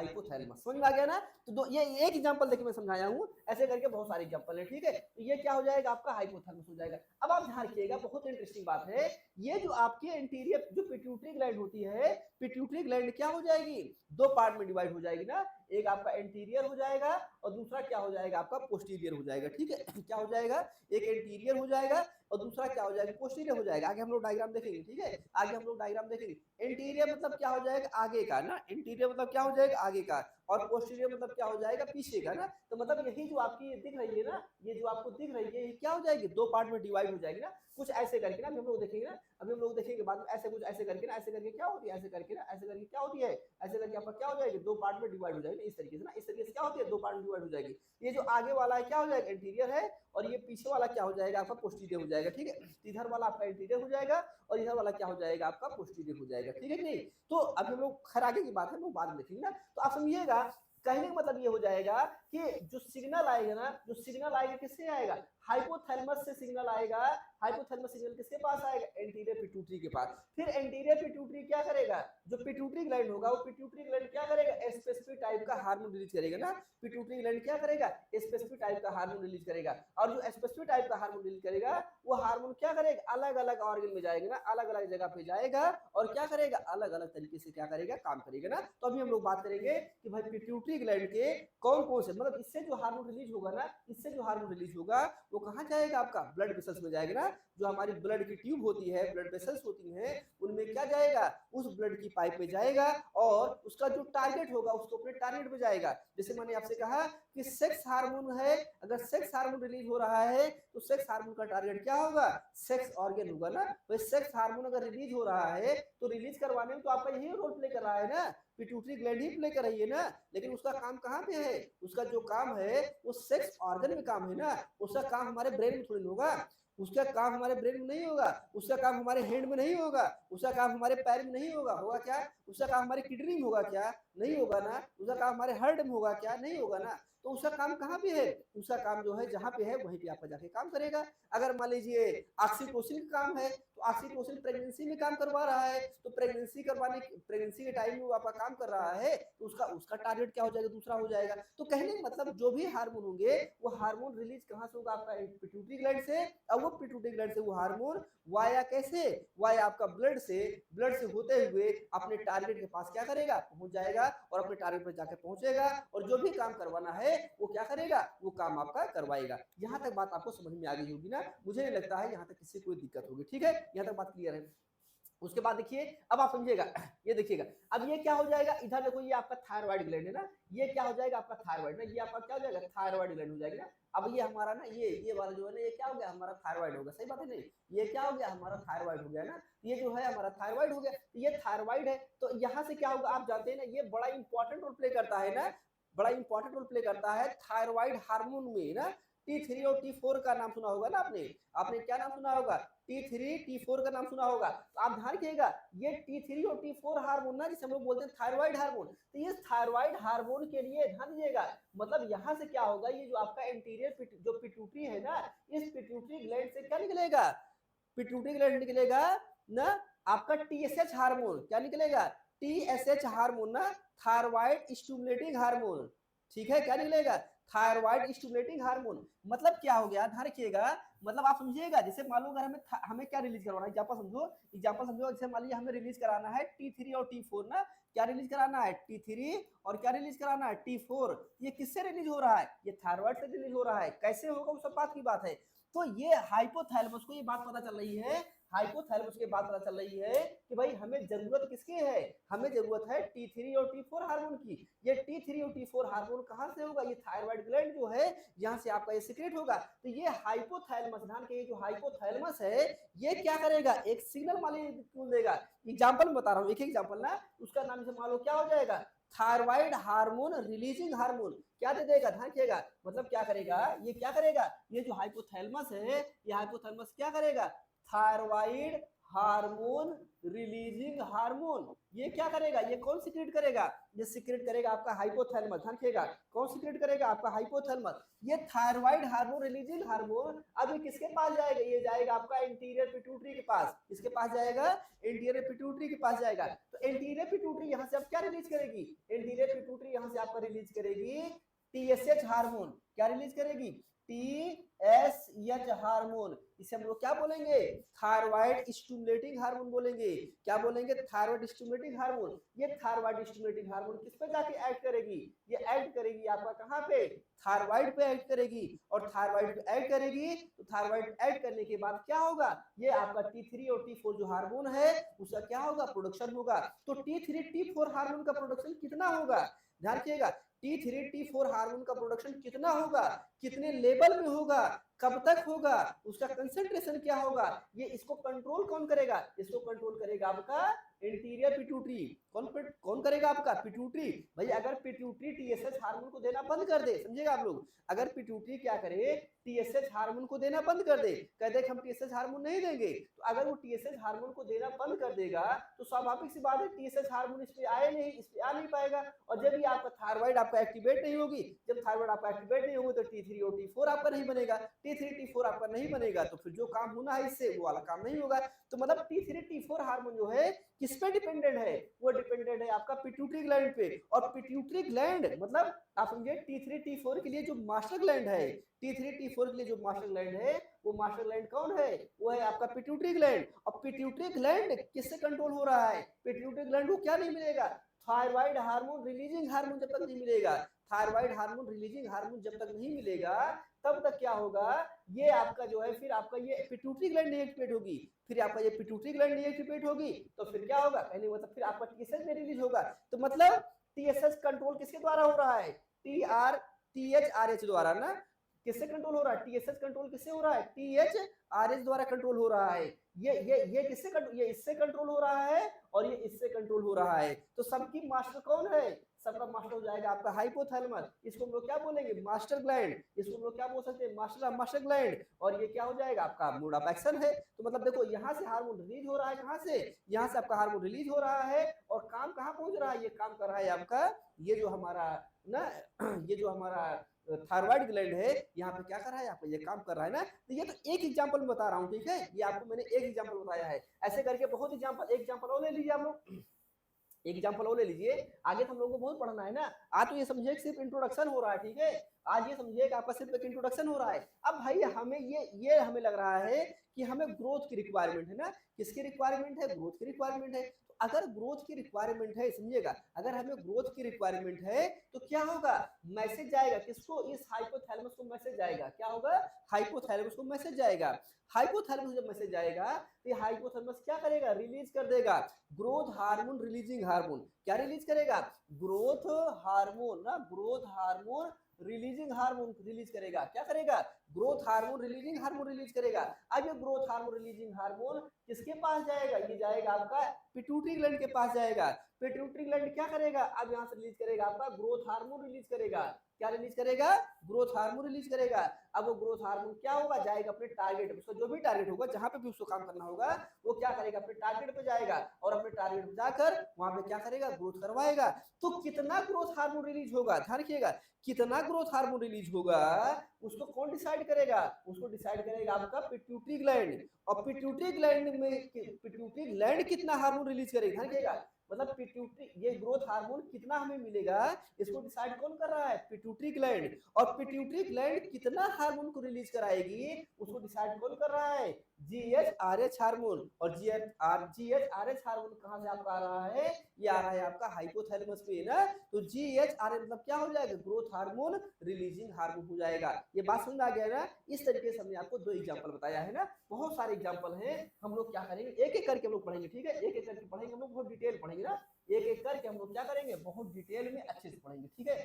हाइपोथैलेमस। समझ में आ गया ना? तो दो ये एक एग्जांपल देखिए मैं समझाया हूँ, ऐसे करके बहुत सारे एग्जांपल है, ठीक है। तो ये क्या हो जाएगा आपका हाइपोथैलेमस हो जाएगा। अब आप ध्यान रखिएगा, बहुत इंटरेस्टिंग बात है, ये जो आपकी एंटीरियर जो पिट्यूटरी ग्लैंड होती है, पिट्यूटरी ग्लैंड क्या हो जाएगी, दो पार्ट में डिवाइड हो जाएगी ना, एक आपका एंटीरियर हो जाएगा और दूसरा क्या हो जाएगा आपका पोस्टीरियर हो जाएगा, ठीक है। क्या हो जाएगा, एक एंटीरियर हो जाएगा और दूसरा क्या हो जाएगा पोस्टीरियर हो जाएगा। आगे हम लोग डायग्राम देखेंगे, ठीक है, आगे हम लोग डायग्राम देखेंगे। एंटीरियर मतलब क्या हो जाएगा, आगे का ना, इंटीरियर मतलब क्या हो जाएगा, आगे का, और पोस्टीरियर मतलब क्या हो जाएगा, पीछे का ना। तो मतलब यही जो आपकी दिख रही है ना, ये जो आपको दिख रही है, ये क्या हो जाएगी, दो पार्ट में डिवाइड हो जाएगी ना, कुछ ऐसे करके ना, अभी हम लोग देखेंगे ना, अभी हम लोग देखेंगे बाद में, ऐसे कुछ ऐसे करके ना, ऐसे करके क्या होती है, ऐसे करके ना, ऐसे करके क्या होती है, ऐसे करके आपका क्या हो जाएगी, दो पार्ट में डिवाइड हो जाएगी, इस तरीके से ना, इस तरीके से क्या होती है, दो पार्ट में डिवाइड हो जाएगी। ये जो आगे वाला है क्या हो जाएगा, इंटीरियर है, और ये पीछे वाला क्या हो जाएगा आपका पोस्टीरियर हो जाएगा, ठीक है। इधर वाला आपका इंटीरियर हो जाएगा और इधर वाला क्या हो जाएगा आपका पोस्टीरियर हो जाएगा, ठीक है कि नहीं। तो अभी हम लोग खैर आगे की बात है, हम लोग बाद में देखेंगे ना। तो आप समझिएगा, कहने का मतलब ये हो जाएगा कि जो सिग्नल आएगा ना, जो सिग्नल आएगा किससे आएगा, हाइपोथैलेमस से सिग्नल आएगा। हाइपोथैलेमस सिग्नल किसके पास आएगा, एंटीरियर पिट्यूटरी के पास। फिर एंटीरियर पिट्यूटरी क्या करेगा, जो पिट्यूटरी ग्लैंड होगा, वो पिट्यूटरी ग्लैंड क्या करेगा, स्पेसिफिक टाइप का हार्मोन रिलीज करेगा ना। पिट्यूटरी ग्लैंड क्या करेगा, स्पेसिफिक टाइप का हार्मोन रिलीज करेगा, और जो स्पेसिफिक टाइप का हार्मोन रिलीज करेगा, वो हार्मोन क्या करेगा, अलग अलग ऑर्गन में जाएगा ना, अलग अलग जगह पे जाएगा और क्या करेगा, अलग अलग तरीके से क्या करेगा, काम करेगा ना। तो अभी हम लोग बात करेंगे कि भाई पिट्यूटरी ग्लैंड के कौन कौन से, मतलब इससे जो हार्मोन रिलीज होगा ना, इससे जो हार्मोन रिलीज होगा वो कहाँ जाएगा आपका, ब्लड वेसल्स में जाएगा ना। जो हमारी ब्लड की ट्यूब होती है, ब्लड वेसल्स होती हैं, उनमें क्या जाएगा, उस ब्लड की पाइप में जाएगा और उसका जो टारगेट होगा उसको अपने टारगेट पे जाएगा। जैसे मैंने आपसे कहा कि सेक्स हार्मोन है, अगर सेक्स हार्मोन रिलीज हो रहा है तो सेक्स हार्मोन का टारगेट क्या होगा, सेक्स ऑर्गन होगा ना। तो सेक्स हार्मोन अगर रिलीज हो रहा है तो रिलीज करवाने में तो आपका यही रोल प्ले कर रहा है ना, पिट्यूटरी ग्लैंड ही प्ले कर रही है ना। लेकिन उसका काम कहाँ पे है, उसका जो काम है वो सेक्स ऑर्गन में काम है ना, उसका काम हमारे ब्रेन में थोड़ी होगा, उसका काम हमारे ब्रेन में नहीं होगा, उसका काम हमारे हैंड में नहीं होगा, उसका काम हमारे पैर में नहीं होगा, होगा क्या, उसका काम हमारी किडनी में होगा क्या, नहीं होगा ना, उसका काम हमारे हार्ट में होगा क्या, नहीं होगा ना। तो उसका काम कहाँ पे है, उसका काम जो है जहाँ पे है वहीं पे आपका जाके काम करेगा। अगर मान लीजिए ऑक्सीटोसिन का काम है तो ऑक्सीटोसिन प्रेगनेंसी में काम करवा रहा है, तो प्रेगनेंसी के टाइम में वो आपका काम कर रहा है, तो उसका उसका टारगेट क्या हो जाएगा, दूसरा हो जाएगा। तो कहने का मतलब जो भी हार्मोन होंगे वो हार्मोन रिलीज कहाँ से होगा, आपका पिट्यूटरी ग्लैंड से, और वो पिट्यूटरी ग्लैंड से वो हार्मोन वाया कैसे, वाया आपका ब्लड से होते हुए अपने टारगेट के पास क्या करेगा, पहुंच जाएगा और अपने टारगेट पर जाकर पहुंचेगा और जो भी काम करवाना है वो क्या करेगा, वो काम आपका करवाएगा। यहाँ तक बात आपको समझ में आ गई होगी ना, मुझे नहीं लगता है यहाँ तक किसी कोई दिक्कत होगी, ठीक है, यहाँ तक बात क्लियर है। उसके बाद देखिए, अब आप समझिएगा, ये देखिएगा, अब ये क्या हो जाएगा, इधर देखो ये आपका थायराइड ग्लैंड है ना, ये क्या हो जाएगा आपका थायराइड ना, ये आपका क्या हो जाएगा, थायराइड ग्लैंड हो जाएगा ना। अब ये हमारा ना ये वाला जो है ना, ये क्या हो गया, हमारा थायराइड होगा, सही बात है नहीं, ये क्या हो गया, हमारा थायराइड हो गया ना, ये जो है हमारा थायराइड हो गया, तो ये थायराइड है। तो यहाँ से क्या होगा, आप जानते हैं ना, ये बड़ा इंपॉर्टेंट रोल प्ले करता है ना, बड़ा इंपॉर्टेंट रोल प्ले करता है थायराइड हार्मोन में ना। T3 और T4 का नाम सुना होगा ना आपने, आपने क्या नाम सुना होगा, T3 T4 का नाम सुना होगा। तो आप ध्यान रखिएगा, ये T3 और T4 हार्मोन ना, जिसे हम लोग बोलते हैं थायराइड हार्मोन, तो ये थायराइड हार्मोन के लिए ध्यान दीजिएगा, मतलब यहाँ से क्या होगा, ये जो आपका इंटीरियर जो पिट्यूटरी है ना, इस पिट्यूटरी ग्लैंड से क्या निकलेगा, पिट्यूटरी ग्लैंड निकलेगा ना आपका TSH हार्मोन, क्या निकलेगा, TSH हार्मोन ना, थायराइड स्टिमुलेटिंग हार्मोन, ठीक है, क्या निकलेगा, थायराइड स्टिमुलेटिंग हार्मोन। मतलब क्या हो गया, ध्यान रखिएगा, मतलब आप समझिएगा, जैसे मान लो अगर हमें क्या रिलीज करवाना है, एग्जांपल समझो, जैसे मान लीजिए हमें रिलीज कराना है T3 और T4 ना, क्या रिलीज कराना है, T3 और क्या रिलीज कराना है, T4। ये किससे रिलीज हो रहा है, ये थायराइड से रिलीज हो रहा है, कैसे होगा वो सब बात की बात है। तो ये हाइपोथैलेमस को ये बात पता चल रही है, हाइपोथैलेमस की बात पता चल रही है कि भाई हमें जरूरत किसकी है, हमें जरूरत है T3 और T4 हार्मोन की। ये T3 और T4 हार्मोन कहां से होगा, ये थायराइड ग्लैंड जो है यहां से आपका ये सीक्रेट होगा। तो ये हाइपोथैलेमस, ध्यान के, ये जो हाइपोथैलेमस है ये क्या करेगा, एक सिग्नल मॉलिक्यूल देगा। एग्जांपल में बता रहा हूं, एक एग्जांपल ना, उसका नाम से मान लो क्या हो जाएगा, थायराइड हार्मोन रिलीजिंग हार्मोन, क्या दे देगा, ध्यान रखिएगा, मतलब क्या करेगा, ये क्या करेगा, ये जो हाइपोथैलेमस है, ये हाइपोथैलेमस क्या करेगा, थायराइड हार्मोन रिलीजिंग हार्मोन, ये क्या करेगा, ये कौन सीक्रेट करेगा, ये सीक्रेट करेगा आपका हाइपोथैलेमस, ध्यान रखिएगा, कौन सीक्रेट करेगा, आपका हाइपोथैलेमस। ये थायराइड हार्मोन रिलीजिंग हार्मोन अब ये किसके पास जाएगा, ये जाएगा आपका इंटीरियर पिट्यूटरी के पास, किसके पास जाएगा, इंटीरियर पिट्यूटरी के पास जाएगा। तो इंटीरियर पिट्यूटरी यहाँ से अब क्या रिलीज करेगी, इंटीरियर पिट्यूटरी यहाँ से आपका रिलीज करेगी टीएसएच हार्मोन। क्या रिलीज करेगी? TSH hormone. इसे हम लोग क्या बोलेंगे? थायराइड स्टिमुलेटिंग हार्मोन बोलेंगे। क्या बोलेंगे? Thyroid stimulating hormone. ये थायराइड स्टिमुलेटिंग हार्मोन किस पे जाके एक्ट करेगी? ये एक्ट करेगी आपका कहाँ पे? थायराइड पे एक्ट करेगी। और थायराइड पे एक्ट करेगी तो थायराइड एक्ट करने के बाद क्या होगा? ये आपका T3 और T4 जो हार्मोन है उसका क्या होगा? प्रोडक्शन होगा। तो T3 T4 हार्मोन का प्रोडक्शन कितना होगा? ध्यान रखिएगा, T3 T4 हार्मोन का प्रोडक्शन कितना होगा? कितने लेवल में होगा? कब तक होगा? उसका कंसंट्रेशन क्या होगा? ये इसको कंट्रोल कौन करेगा? इसको कंट्रोल करेगा आपका इंटीरियर पिट्यूटरी। कौन करेगा? आपका पिट्यूटरी। भाई अगर पिट्यूटरी टीएसएच हार्मोन को देना बंद कर दे, समझिएगा आप लोग, अगर पिट्यूटरी क्या करे? टीएसएच हार्मोन को देना बंद कर दे, कह दे कि हम टीएसएच हार्मोन नहीं देंगे, तो अगर वो टीएसएच हार्मोन को देना बंद कर देगा तो स्वाभाविक सी बात है टीएसएच हार्मोन इस पे आए नहीं, इस पे आ नहीं पाएगा। और जब भी आपका थायराइड आपका एक्टिवेट नहीं होगी, जब थायराइड आपका एक्टिवेट नहीं होगी तो T3 और T4 आपका नहीं बनेगा। T3 T4 आपका नहीं बनेगा तो फिर जो काम होना है इससे वो वाला काम नहीं होगा। तो मतलब T3 T4 हार्मोन जो है किस पे डिपेंडेंट है? वो डिपेंडेंट है आपका पिट्यूटरी ग्लैंड पे। और पिट्यूटरी ग्लैंड मतलब आप समझिए T3 T4 के लिए जो मास्टर ग्लैंड है, T3 T4 के लिए जो मास्टर ग्लैंड है, वो मास्टर ग्लैंड कौन है? वो है आपका पिट्यूटरी ग्लैंड। और पिट्यूटरी ग्लैंड किससे कंट्रोल हो रहा है? पिट्यूटरी ग्लैंड को क्या नहीं मिलेगा? थायराइड हार्मोन रिलीजिंग हार्मोन जब तक नहीं मिलेगा, थायराइड हार्मोन रिलीजिंग हार्मोन जब तक नहीं मिलेगा तब तक क्या होगा? ये आपका जो है फिर आपका ये पिट्यूटरी ग्लैंड नहीं एक्टिवेट होगी। फिर आपका ये पिट्यूटरी ग्लैंड नहीं एक्टिवेट होगी तो फिर क्या होगा? कहने मतलब फिर आपका टीएसएच नहीं रिलीज होगा। तो मतलब टीएसएच कंट्रोल किसके द्वारा हो रहा है? THRH द्वारा ना। किससे कंट्रोल हो रहा है? टीएसएच कंट्रोल किससे हो रहा है? THRH द्वारा कंट्रोल हो रहा है। ये किससे ये इससे कंट्रोल हो रहा है और ये इससे कंट्रोल हो रहा है। तो सबकी मास्टर कौन है? सबका मास्टर हो जाएगा आपका हाइपोथैलेमस। इसको हम लोग क्या बोलेंगे? Master gland. इसको हम लोग क्या बोल सकते हैं? Master gland. और ये क्या हो जाएगा? आपका मोड ऑफ एक्शन है। तो मतलब देखो यहाँ से हार्मोन रिलीज हो रहा है, कहाँ से? यहाँ से आपका हार्मोन रिलीज हो रहा है और काम कहाँ पहुंच रहा है? ये काम कर रहा है आपका ये जो हमारा ना ये जो हमारा थायराइड ग्लैंड है, यहाँ पे क्या कर रहा है? आपको ये काम कर रहा है ना। तो ये तो एक एग्जांपल बता रहा हूँ, ठीक है? ये आपको मैंने एक एग्जांपल बताया है। ऐसे करके बहुत एग्जांपल, एक एग्जांपल और ले लीजिए आप लोग, एक एग्जांपल और ले लीजिए। आगे तो हम लोगों को बहुत पढ़ना है ना। आज तो ये समझिए कि सिर्फ इंट्रोडक्शन हो रहा है, ठीक है? आज ये समझिए कि आपका सिर्फ एक इंट्रोडक्शन हो रहा है। अब भाई हमें ये हमें लग रहा है कि हमें ग्रोथ की रिक्वायरमेंट है ना। किसकी रिक्वायरमेंट है? ग्रोथ की रिक्वायरमेंट है। तो अगर ग्रोथ की रिक्वायरमेंट है, समझिएगा, अगर हमें ग्रोथ की रिक्वायरमेंट है तो क्या होगा? मैसेज जाएगा किसको? इस हाइपोथैलेमस को मैसेज जाएगा। क्या होगा? हाइपोथैलेमस को मैसेज जाएगा। हाइपोथैलेमस जब मैसेज जाएगा तो ये हाइपोथैलेमस क्या करेगा? रिलीज कर देगा ग्रोथ हार्मोन रिलीजिंग हार्मोन। क्या रिलीज करेगा? ग्रोथ हार्मोन ना, growth hormone releasing hormone release करेगा। क्या करेगा? Growth hormone releasing hormone release करेगा। अब ये ग्रोथ हार्मोन रिलीजिंग हार्मोन किसके पास जाएगा? ये जाएगा आपका पिट्यूटरी ग्लैंड के पास जाएगा। पिट्यूटरी ग्लैंड क्या करेगा? अब यहाँ से रिलीज करेगा आपका ग्रोथ हार्मोन रिलीज करेगा। क्या रिलीज करेगा? ग्रोथ हार्मोन रिलीज करेगा। अब वो ग्रोथ हार्मोन क्या होगा? जाएगा अपने टारगेट, उसका जो भी टारगेट होगा, जहां पे भी उसको काम करना होगा, वो क्या करेगा? अपने टारगेट पे जाएगा और अपने टारगेट पे जाकर वहां पे क्या करेगा? ग्रोथ करवाएगा। तो कितना ग्रोथ हार्मोन रिलीज होगा? ध्यान रखिएगा, कितना ग्रोथ हार्मोन रिलीज होगा उसको कौन डिसाइड करेगा? उसको डिसाइड करेगा आपका पिट्यूटरी ग्लैंड। और पिट्यूटरी ग्लैंड में पिट्यूटरी ग्लैंड कितना हार्मोन रिलीज करेगा? ध्यान रखिएगा, मतलब पिट्यूटरी ये ग्रोथ हार्मोन कितना हमें मिलेगा इसको डिसाइड कौन कर रहा है? Pituitary gland. और पिट्यूटरी ग्लैंड कितना हार्मोन को रिलीज कराएगी उसको डिसाइड कौन कर रहा है? GHRH hormone. और GHRH हार्मोन कहां से आपका आ रहा है? ये आ रहा है आपका हाइपोथैलेमस पे ना। तो GHRH मतलब क्या हो जाएगा? ग्रोथ हार्मोन रिलीजिंग हार्मोन हो जाएगा। ये बात समझ आ गया ना? इस तरीके से हमने आपको दो एग्जांपल बताया है ना। बहुत सारे एग्जांपल हैं। हम लोग क्या करेंगे? एक एक करके हम लोग पढ़ेंगे, ठीक है? एक एक करके पढ़ेंगे हम लोग, बहुत डिटेल पढ़ेंगे ना। एक एक करके हम लोग क्या करेंगे? बहुत डिटेल में अच्छे से पढ़ेंगे, ठीक है?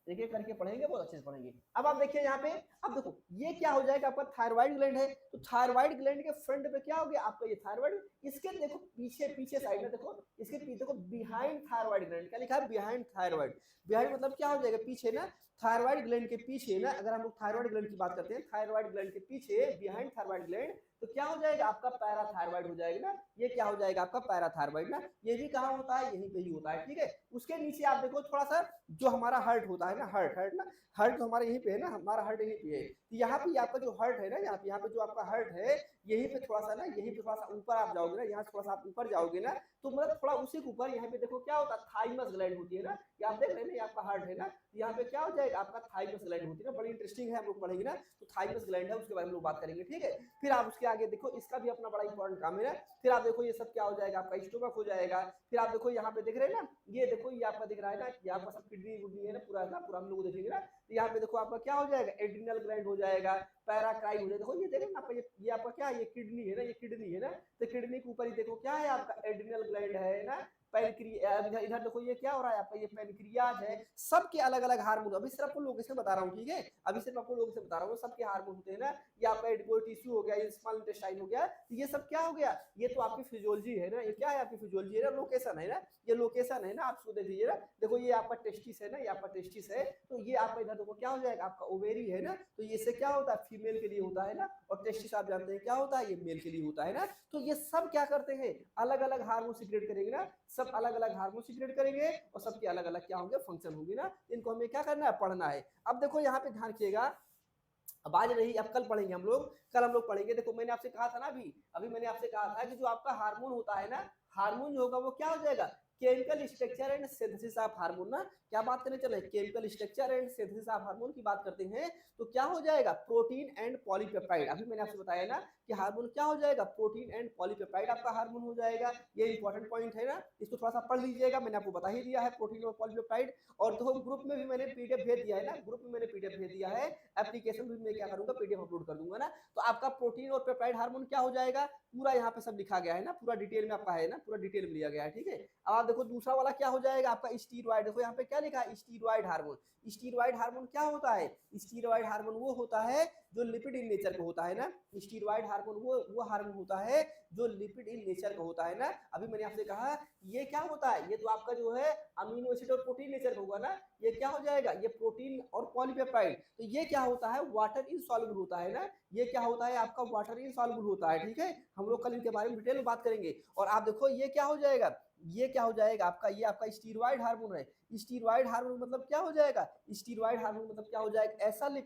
एक एक करके पढ़ेंगे, बहुत अच्छे से पढ़ेंगे। अब आप देखिए यहाँ पे, अब देखो ये क्या हो जाएगा? आपका थायराइड ग्लैंड है, तो थायराइड ग्लैंड के फ्रंट पे क्या हो गया? आपका ये थायराइड। इसके देखो पीछे साइड में देखो, इसके पीछे देखो बिहाइंड थायराइड ग्लैंड। क्या लिखा है? Behind thyroid. बिहाइंड मतलब क्या हो जाएगा? पीछे ना। थायराइड ग्लैंड के पीछे ना, अगर हम लोग थायराइड ग्लैंड की बात करते हैं, थायराइड ग्लैंड के पीछे बिहाइंड थायराइड ग्लैंड तो क्या हो जाएगा आपका पैराथायरॉइड हो जाएगा ना, ये क्या हो जाएगा आपका पैराथायरॉइड ना, ये भी कहाँ होता है, यहीं पे ही होता है, ठीक है। उसके नीचे आप देखो थोड़ा सा जो हमारा हार्ट होता है ना, हार्ट ना, हार्ट तो हमारे यहीं पे है ना, हमारा हार्ट यहीं पे है, तो यहाँ पे आपका जो हार्ट है ना, यहाँ पे जो आपका हार्ट है, यहीं पे थोड़ा सा ना, यहीं पे थोड़ा सा ऊपर आप जाओगे ना, यहाँ थोड़ा सा आप ऊपर जाओगे ना, तो मतलब थोड़ा उसी के ऊपर यहाँ पे देखो क्या होता है, थाइमस ग्लैंड होती है ना, ये आप देख रहे हैं ना, ये आपका हार्ट है ना, यहाँ पे क्या हो जाएगा आपका थाइमस ग्लैंड होती है ना, बड़ी इंटरेस्टिंग है, हम लोग पढ़ेंगे ना, तो थाइमस ग्लैंड है, उसके बारे में लोग बात करेंगे, ठीक है। फिर आप उसके आगे देखो, इसका भी अपना बड़ा इंपॉर्टेंट काम है ना, फिर आप देखो ये सब क्या हो जाएगा आपका स्टोमक हो जाएगा, फिर आप देखो यहाँ पे देख रहे हैं ना, ये देखो ये आपका दिख रहा है ना, ये आपका सब किडनी वुडनी है ना, पूरा ना, पूरा हम लोग देखेंगे ना, तो यहाँ पे देखो आपका क्या हो जाएगा, एड्रिनल ग्लैंड हो जाएगा, पैराक्राइन हो जाएगा, देखो ये देख रहे हैं ना, ये आपका क्या है, ये किडनी है ना, ये किडनी है ना, तो किडनी के ऊपर ही देखो क्या है आपका एड्रिनल ग्लैंड है ना, इधर देखो ये क्या हो रहा है आपका, ये पेनक्रियाज है, सबके अलग अलग हार्मोन, अभी सिर्फ आपको लोकेशन बता रहा हूँ, ठीक है, अभी सिर्फ आपको लोकेशन बता रहा हूँ, सबके हार्मोन होते हैं ना, ये आपका एडिपोइड टिश्यू हो गया, ये स्मॉल इंटेस्टाइन हो गया, तो ये सब क्या हो गया, ये तो आपकी फिजियोलॉजी है ना, ये क्या है आपकी फिजियोलॉजी है ना, लोकेशन है ना, ये लोकेशन है ना, आप इसको देख लीजिए ना, देखो ये आपका टेस्टिस है ना, ये आपका टेस्टिस है, तो ये आपका इधर देखो क्या हो जाएगा आपका ओवेरी है ना, तो ये से क्या होता है, फीमेल के लिए होता है ना, और टेस्टिस आप जानते हैं क्या होता है, ये मेल के लिए होता है ना, तो ये सब क्या करते हैं, अलग अलग हार्मोन सीक्रेट करेंगे ना, सब अलग अलग हार्मोन सीक्रेट करेंगे, और सबके अलग अलग क्या होंगे, फंक्शन होंगे ना, इनको हमें क्या करना है, पढ़ना है। अब देखो यहाँ पे ध्यान रखिएगा, अब आज नहीं, अब कल पढ़ेंगे हम लोग, कल हम लोग पढ़ेंगे, देखो मैंने आपसे कहा था ना, अभी मैंने आपसे कहा था कि जो आपका हार्मोन होता है ना, हार्मोन जो होगा वो क्या हो जाएगा, chemical structure and synthesis of hormone ना, क्या बात करने चले, chemical structure and synthesis of hormone की बात करते हैं, तो क्या हो जाएगा, प्रोटीन एंड पॉलीपेप्टाइड, अभी मैंने आपसे बताया ना कि हार्मोन क्या हो जाएगा, प्रोटीन एंड पॉलीपेप्टाइड आपका हार्मोन हो जाएगा, ये इंपॉर्टेंट पॉइंट है ना, इसको थोड़ा सा पढ़ लीजिएगा, मैंने आपको बता ही दिया है प्रोटीन और पॉलीपेप्टाइड, और देखो ग्रुप में भी मैंने पीडीएफ भेज दिया है ना, ग्रुप में मैंने पीडीएफ भेज दिया है, एप्लीकेशन भी मैं क्या करूंगा, पीडीएफ अपलोड कर दूंगा ना, तो आपका प्रोटीन और पेप्टाइड हार्मोन क्या हो जाएगा, पूरा यहाँ पे सब लिखा गया है ना, पूरा डिटेल में आपका है ना, पूरा डिटेल में लिया गया है, ठीक है। अब आप देखो दूसरा वाला क्या हो जाएगा आपका स्टीरॉयड, देखो यहाँ पे क्या लिखा है, स्टीरॉयड हार्मोन, स्टीरॉयड हार्मोन क्या होता है, स्टीरॉयड हार्मोन वो होता है जो लिपिड इन नेचर का होता है ना, स्टीरॉयड हार्मोन वो हार्मोन होता है जो लिपिड इन नेचर का होता है ना, अभी मैंने आपसे कहा ये क्या होता है, ये तो आपका जो है अमीनो एसिड और प्रोटीन नेचर का होगा ना, ये क्या हो जाएगा, ये प्रोटीन और पॉलीपेप्टाइड, तो ये क्या होता है, वाटर इनसॉल्युबल होता है ना, ये क्या होता है आपका वाटर इनसॉल्युबल होता है, ठीक है, हम लोग कल इनके बारे में डिटेल में बात करेंगे। और आप देखो ये क्या हो जाएगा, ये क्या हो जाएगा आपका, ये आपका स्टीरॉयड हार्मोन है, स्टीरॉयड हार्मोन मतलब क्या हो जाएगा, स्टीरॉयड हार्मोन मतलब क्या हो जाएगा,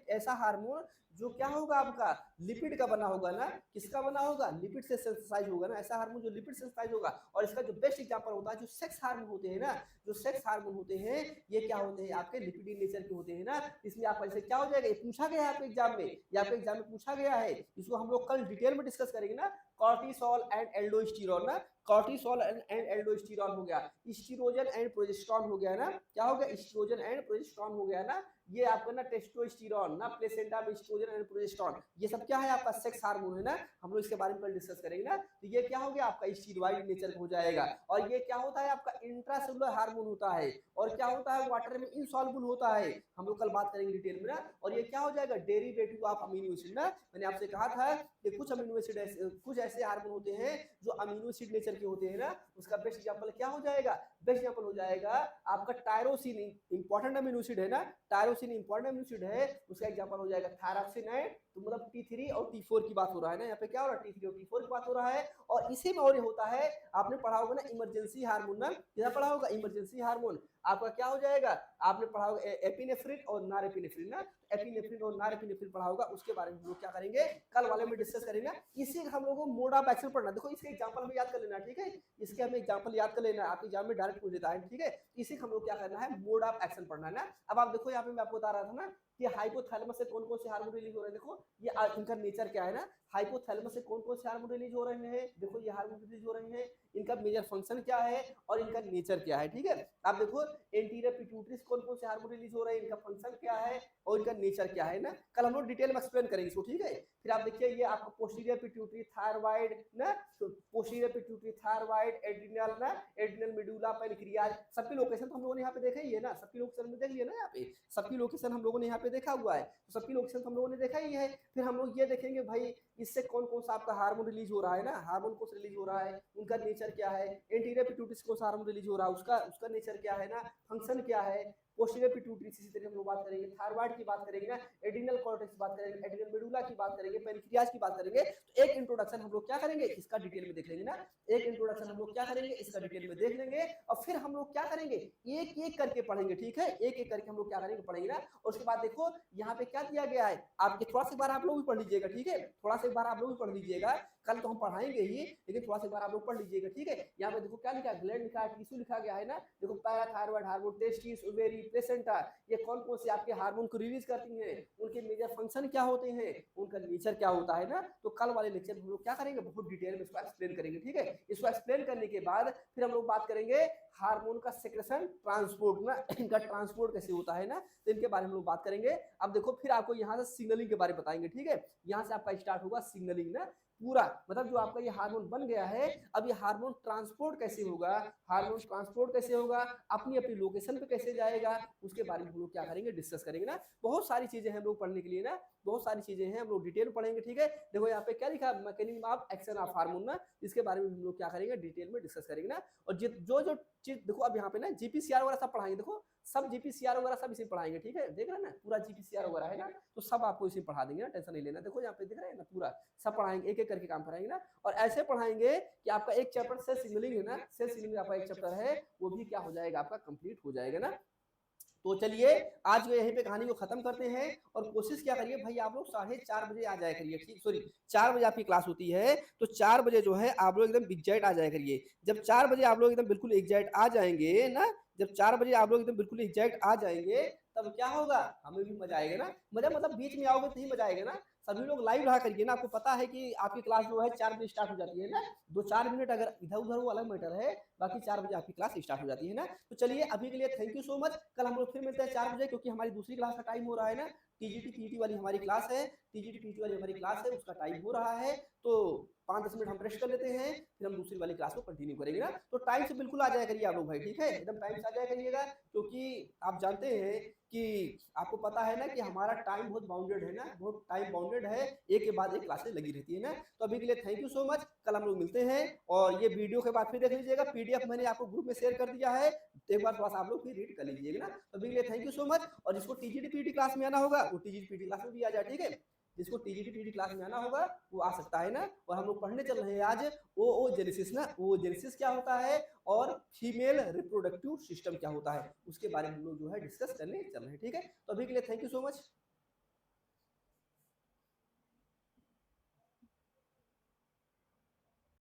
ऐसा हार्मोन जो क्या होगा आपका लिपिड का बना होगा ना, किसका बना होगा, लिपिड से सिंथेसाइज होगा ना, ऐसा हार्मोन जो लिपिड से सिंथेसाइज होगा, और इसका जो बेस्ट एग्जांपल होता है जो सेक्स हार्मोन होते हैं ना, जो सेक्स हार्मोन होते हैं ये क्या होते हैं आपके लिपिड इन नेचर के होते हैं ना, इसमें आपका जैसे क्या हो जाएगा, ये पूछा गया है आपके एग्जाम में, ये आपके एग्जाम में पूछा गया है, इसको हम लोग कल डिटेल में डिस्कस करेंगे ना, कॉर्टिसोल एंड एल्डोस्टेरोन ना, कॉर्टिसोल एंड एल्डोस्टेरोन हो गया, एस्ट्रोजन एंड प्रोजेस्टेरोन हो गया ना, क्या हो गया, एस्ट्रोजन एंड प्रोजेस्टेरोन हो गया ना, ये आपका ना टेस्टोस्टेरोन ना, प्लेसेंटा में एस्ट्रोजन एंड प्रोजेस्टेरोन, ये सब क्या है आपका सेक्स हार्मोन है ना, हम लोग इसके बारे में कल डिस्कस करेंगे ना, तो ये क्या हो गया आपका स्टीरॉयड नेचर हो जाएगा, और ये क्या होता है आपका इंट्रासेलुलर हार्मोन होता है, और क्या होता है वाटर में इनसॉल्युबल होता है, हम लोग कल बात करेंगे डिटेल में ना, और ये क्या हो जाएगा डेरिवेटिव ऑफ अमीनो एसिड ना, मैंने आपसे कहा था कि कुछ अमीनो एसिड कुछ ऐसे हार्मोन होते हैं जो अमीनो एसिड नेचर के होते हैं ना, उसका बेस्ट एग्जांपल क्या हो जाएगा, बेस्ट एग्जांपल हो जाएगा आपका टायरोसिन, इंपॉर्टेंट अमीनो एसिड है ना, टायरोसिन इंपॉर्टेंट अमीनो एसिड है, उसका एग्जांपल हो जाएगा थायरॉक्सिन है, तो मतलब T3 और T4 की बात हो रहा है ना, यहाँ पे क्या हो रहा है, T3 और T4 की बात हो रहा है, और इसी में और होता है, आपने पढ़ा होगा ना इमरजेंसी हार्मोन ना, क्या पढ़ा होगा, इमरजेंसी हार्मोन आपका क्या हो जाएगा, आपने पढ़ा होगा एपिनेफ्रिन और नॉरएपिनेफ्रिन ना, एपिनेफ्रिन और नॉरएपिनेफ्रिन पढ़ा होगा, उसके बारे में हम लोग क्या करेंगे, कल वाले में डिस्कस करेंगे, इसी हम लोगों को मोड ऑफ एक्शन पढ़ना, देखो इसके एग्जांपल हमें याद कर लेना, ठीक है, इसके हमें एग्जांपल याद कर लेना, आपके एग्जाम में डायरेक्ट पूछ देता है, ठीक है, इसी हम लोग क्या करना है, मोड ऑफ एक्शन पढ़ना है ना। अब आप देखो यहाँ पे मैं आपको बता रहा था ना कि हाइपोथैलेमस से कौन कौन से हार्मोन रिलीज हो रहे हैं, देखो ये इनका नेचर क्या है ना, हाइपोथैलेमस से कौन कौन से हार्मोन रिलीज हो रहे हैं, देखो ये हार्मोन रिलीज हो रहे हैं, इनका मेजर फंक्शन क्या है और इनका नेचर क्या है, ठीक है। आप देखो एंटीरियर पिट्यूटरी से कौन कौन से हार्मोन रिलीज हो रहे हैं, इनका फंक्शन क्या है और इनका नेचर क्या है ना, कल हम लोग डिटेल में एक्सप्लेन करेंगे इसको, ठीक है। फिर आप देखिए ये आपका पोस्टीरियर पिट्यूटरी थायराइड ना, तो पोस्टीरियर पिट्यूटरी थायराइड, एड्रिनल ना, एड्रिनल मेडुला पेनक्रियाज, सबकी लोकेशन तो हम लोगों ने यहाँ पे देखा ही है ना, सबकी लोकेशन में देख लिया ना, यहाँ पे सबकी लोकेशन हम लोगों ने यहाँ पे देखा हुआ है, तो सबकी लोकेशन तो हम लोगों ने देखा ही है। फिर हम लोग ये देखेंगे भाई इससे कौन कौन सा आपका हार्मोन रिलीज हो रहा है ना, हार्मोन कौन सा रिलीज हो रहा है, उनका नेचर क्या है, एंटीरियर पिट्यूटरी से कौन सा हार्मोन रिलीज हो रहा है, उसका उसका नेचर क्या है ना, फंक्शन क्या है, पोस्टीरियर पिट्यूटरी इसी तरह हम लोग बात करेंगे, थायराइड की बात करेंगे ना, एड्रिनल कॉर्टेक्स की बात करेंगे, एड्रिनल मेडुला की बात करेंगे, पेनक्रियाज की बात करेंगे। तो एक इंट्रोडक्शन हम लोग क्या करेंगे, इसका डिटेल में देख लेंगे ना, एक इंट्रोडक्शन हम लोग क्या करेंगे, इसका डिटेल में देख लेंगे, और फिर हम लोग क्या करेंगे, एक एक करके पढ़ेंगे, ठीक है, एक एक करके हम लोग क्या करेंगे, पढ़ेंगे ना। और उसके बाद देखो यहाँ पे क्या दिया गया है, आपके थोड़ा सा बार आप लोग भी पढ़ लीजिएगा, ठीक है, थोड़ा सा एक बार आप लोग भी पढ़ लीजिएगा, कल तो हम पढ़ाएंगे ही, लेकिन थोड़ा सा एक बार आप लोग पढ़ लीजिएगा, ठीक है। यहाँ पे देखो क्या लिखा है, ग्लैंड लिखा है, टिश्यू लिखा गया है ना, देखो parathyroid hormone, testis, ovary, placenta, ये कौन कौन से आपके हार्मोन को रिलीज करती हैं, उनके मेजर फंक्शन क्या होते हैं, उनका नेचर क्या होता है ना। तो कल वाले लेक्चर में हम लोग क्या करेंगे, बहुत डिटेल में इसको एक्सप्लेन करेंगे, ठीक है। इसको एक्सप्लेन करने के बाद फिर हम लोग बात करेंगे हार्मोन का सेक्रेशन, ट्रांसपोर्ट ना, इनका ट्रांसपोर्ट कैसे होता है ना, तो इनके बारे में हम लोग बात करेंगे। अब देखो फिर आपको यहाँ से सिग्नलिंग के बारे में बताएंगे, ठीक है, यहाँ से आपका स्टार्ट होगा सिग्नलिंग ना, पूरा मतलब जो आपका ये हार्मोन बन गया है, अब ये हार्मोन ट्रांसपोर्ट कैसे होगा, हार्मोन ट्रांसपोर्ट कैसे होगा, अपनी अपनी लोकेशन पे कैसे जाएगा, उसके बारे में हम लोग क्या करेंगे, डिस्कस करेंगे ना। बहुत सारी चीजें हैं हम लोग पढ़ने के लिए ना, बहुत सारी चीजें हैं, हम लोग डिटेल पढ़ेंगे, ठीक है। देखो यहाँ पे क्या लिखा, mechanism of action of hormone ना, इसके बारे में हम लोग क्या करेंगे, डिटेल में डिस्कस करेंगे ना। और जो जो चीज देखो अब यहाँ पे ना जीपीसीआर वगैरह सब पढ़ाएंगे, देखो सब जीपीसीआर वगैरह सब इसे पढ़ाएंगे, ठीक है, देख रहे हैं ना, पूरा जीपीसीआर वगैरह है ना, तो सब आपको इसे पढ़ा देंगे ना, टेंशन नहीं लेना। देखो यहाँ पे दिख रहे हैं ना, पूरा सब पढ़ाएंगे, एक एक करके काम कराएंगे ना। और ऐसे पढ़ाएंगे कि आपका एक चैप्टर सेल सिग्नलिंग है ना, सेल सिग्नलिंग आपका एक चैप्टर है, वो भी क्या हो जाएगा, आपका कंप्लीट हो जाएगा ना। तो चलिए आज यहीं पे कहानी को खत्म करते हैं, और कोशिश क्या करिए भाई, आप लोग 4:30 बजे आ जाया करिए, ठीक, सॉरी 4 बजे आपकी क्लास होती है, तो 4 बजे जो है आप लोग एकदम एग्जैक्ट आ जाया करिए। जब 4 बजे आप लोग एकदम बिल्कुल एग्जैक्ट आ जाएंगे ना, जब 4 बजे आप लोग एकदम बिल्कुल एग्जैक्ट आ जाएंगे, तब क्या होगा, हमें भी मजा आएगा ना, मजा मतलब बीच में आओगे तो ही मजा आएगा ना। सभी लोग लाइव रहा करिए ना, आपको पता है कि आपकी क्लास जो है 4 बजे स्टार्ट हो जाती है ना, 2-4 मिनट अगर इधर उधर वो अलग मैटर है, बाकी 4 बजे आपकी क्लास स्टार्ट हो जाती है ना। तो चलिए अभी के लिए थैंक यू सो मच, कल हम लोग फिर मिलते हैं 4 बजे, क्योंकि हमारी दूसरी क्लास का टाइम हो रहा है ना, टीजीटी पीटी वाली हमारी क्लास है, टीजीटी पीटी वाली हमारी क्लास है, उसका टाइम हो रहा है, तो 5-10 मिनट हम रेस्ट कर लेते हैं, फिर हम दूसरी वाली क्लास को कंटिन्यू करेंगे ना। तो टाइम से बिल्कुल आ जाया करिए आप लोग भाई, ठीक है, एकदम टाइम से आ जाया करिएगा, क्योंकि आप जानते हैं कि आपको पता है ना कि हमारा टाइम बहुत बाउंडेड है ना, बहुत टाइम बाउंडेड है, एक के बाद एक क्लासेस लगी रहती है ना। तो अभी के लिए थैंक यू सो मच, कल हम लोग मिलते हैं, और ये वीडियो के बाद फिर देख लीजिएगा, पीडीएफ मैंने आपको ग्रुप में शेयर कर दिया है, तो एक बार थोड़ा सा आप लोग फिर रीड कर लीजिएगा ना। तो अभी के लिए थैंक यू सो मच, और जिसको टीजीटी पीटी क्लास में आना होगा वो टीजीटी पीटी क्लास में भी आ जाए, ठीक है, जिसको टीजीटी पीटी क्लास में आना होगा वो आ सकता है ना। और हम लोग पढ़ने चल रहे हैं आज ओ जेनेसिस ना, वो जेनेसिस क्या होता है, और फीमेल रिप्रोडक्टिव सिस्टम क्या होता है, उसके बारे में हम लोग जो है डिस्कस करने चल रहे हैं, ठीक है। तो अभी के लिए थैंक यू सो मच।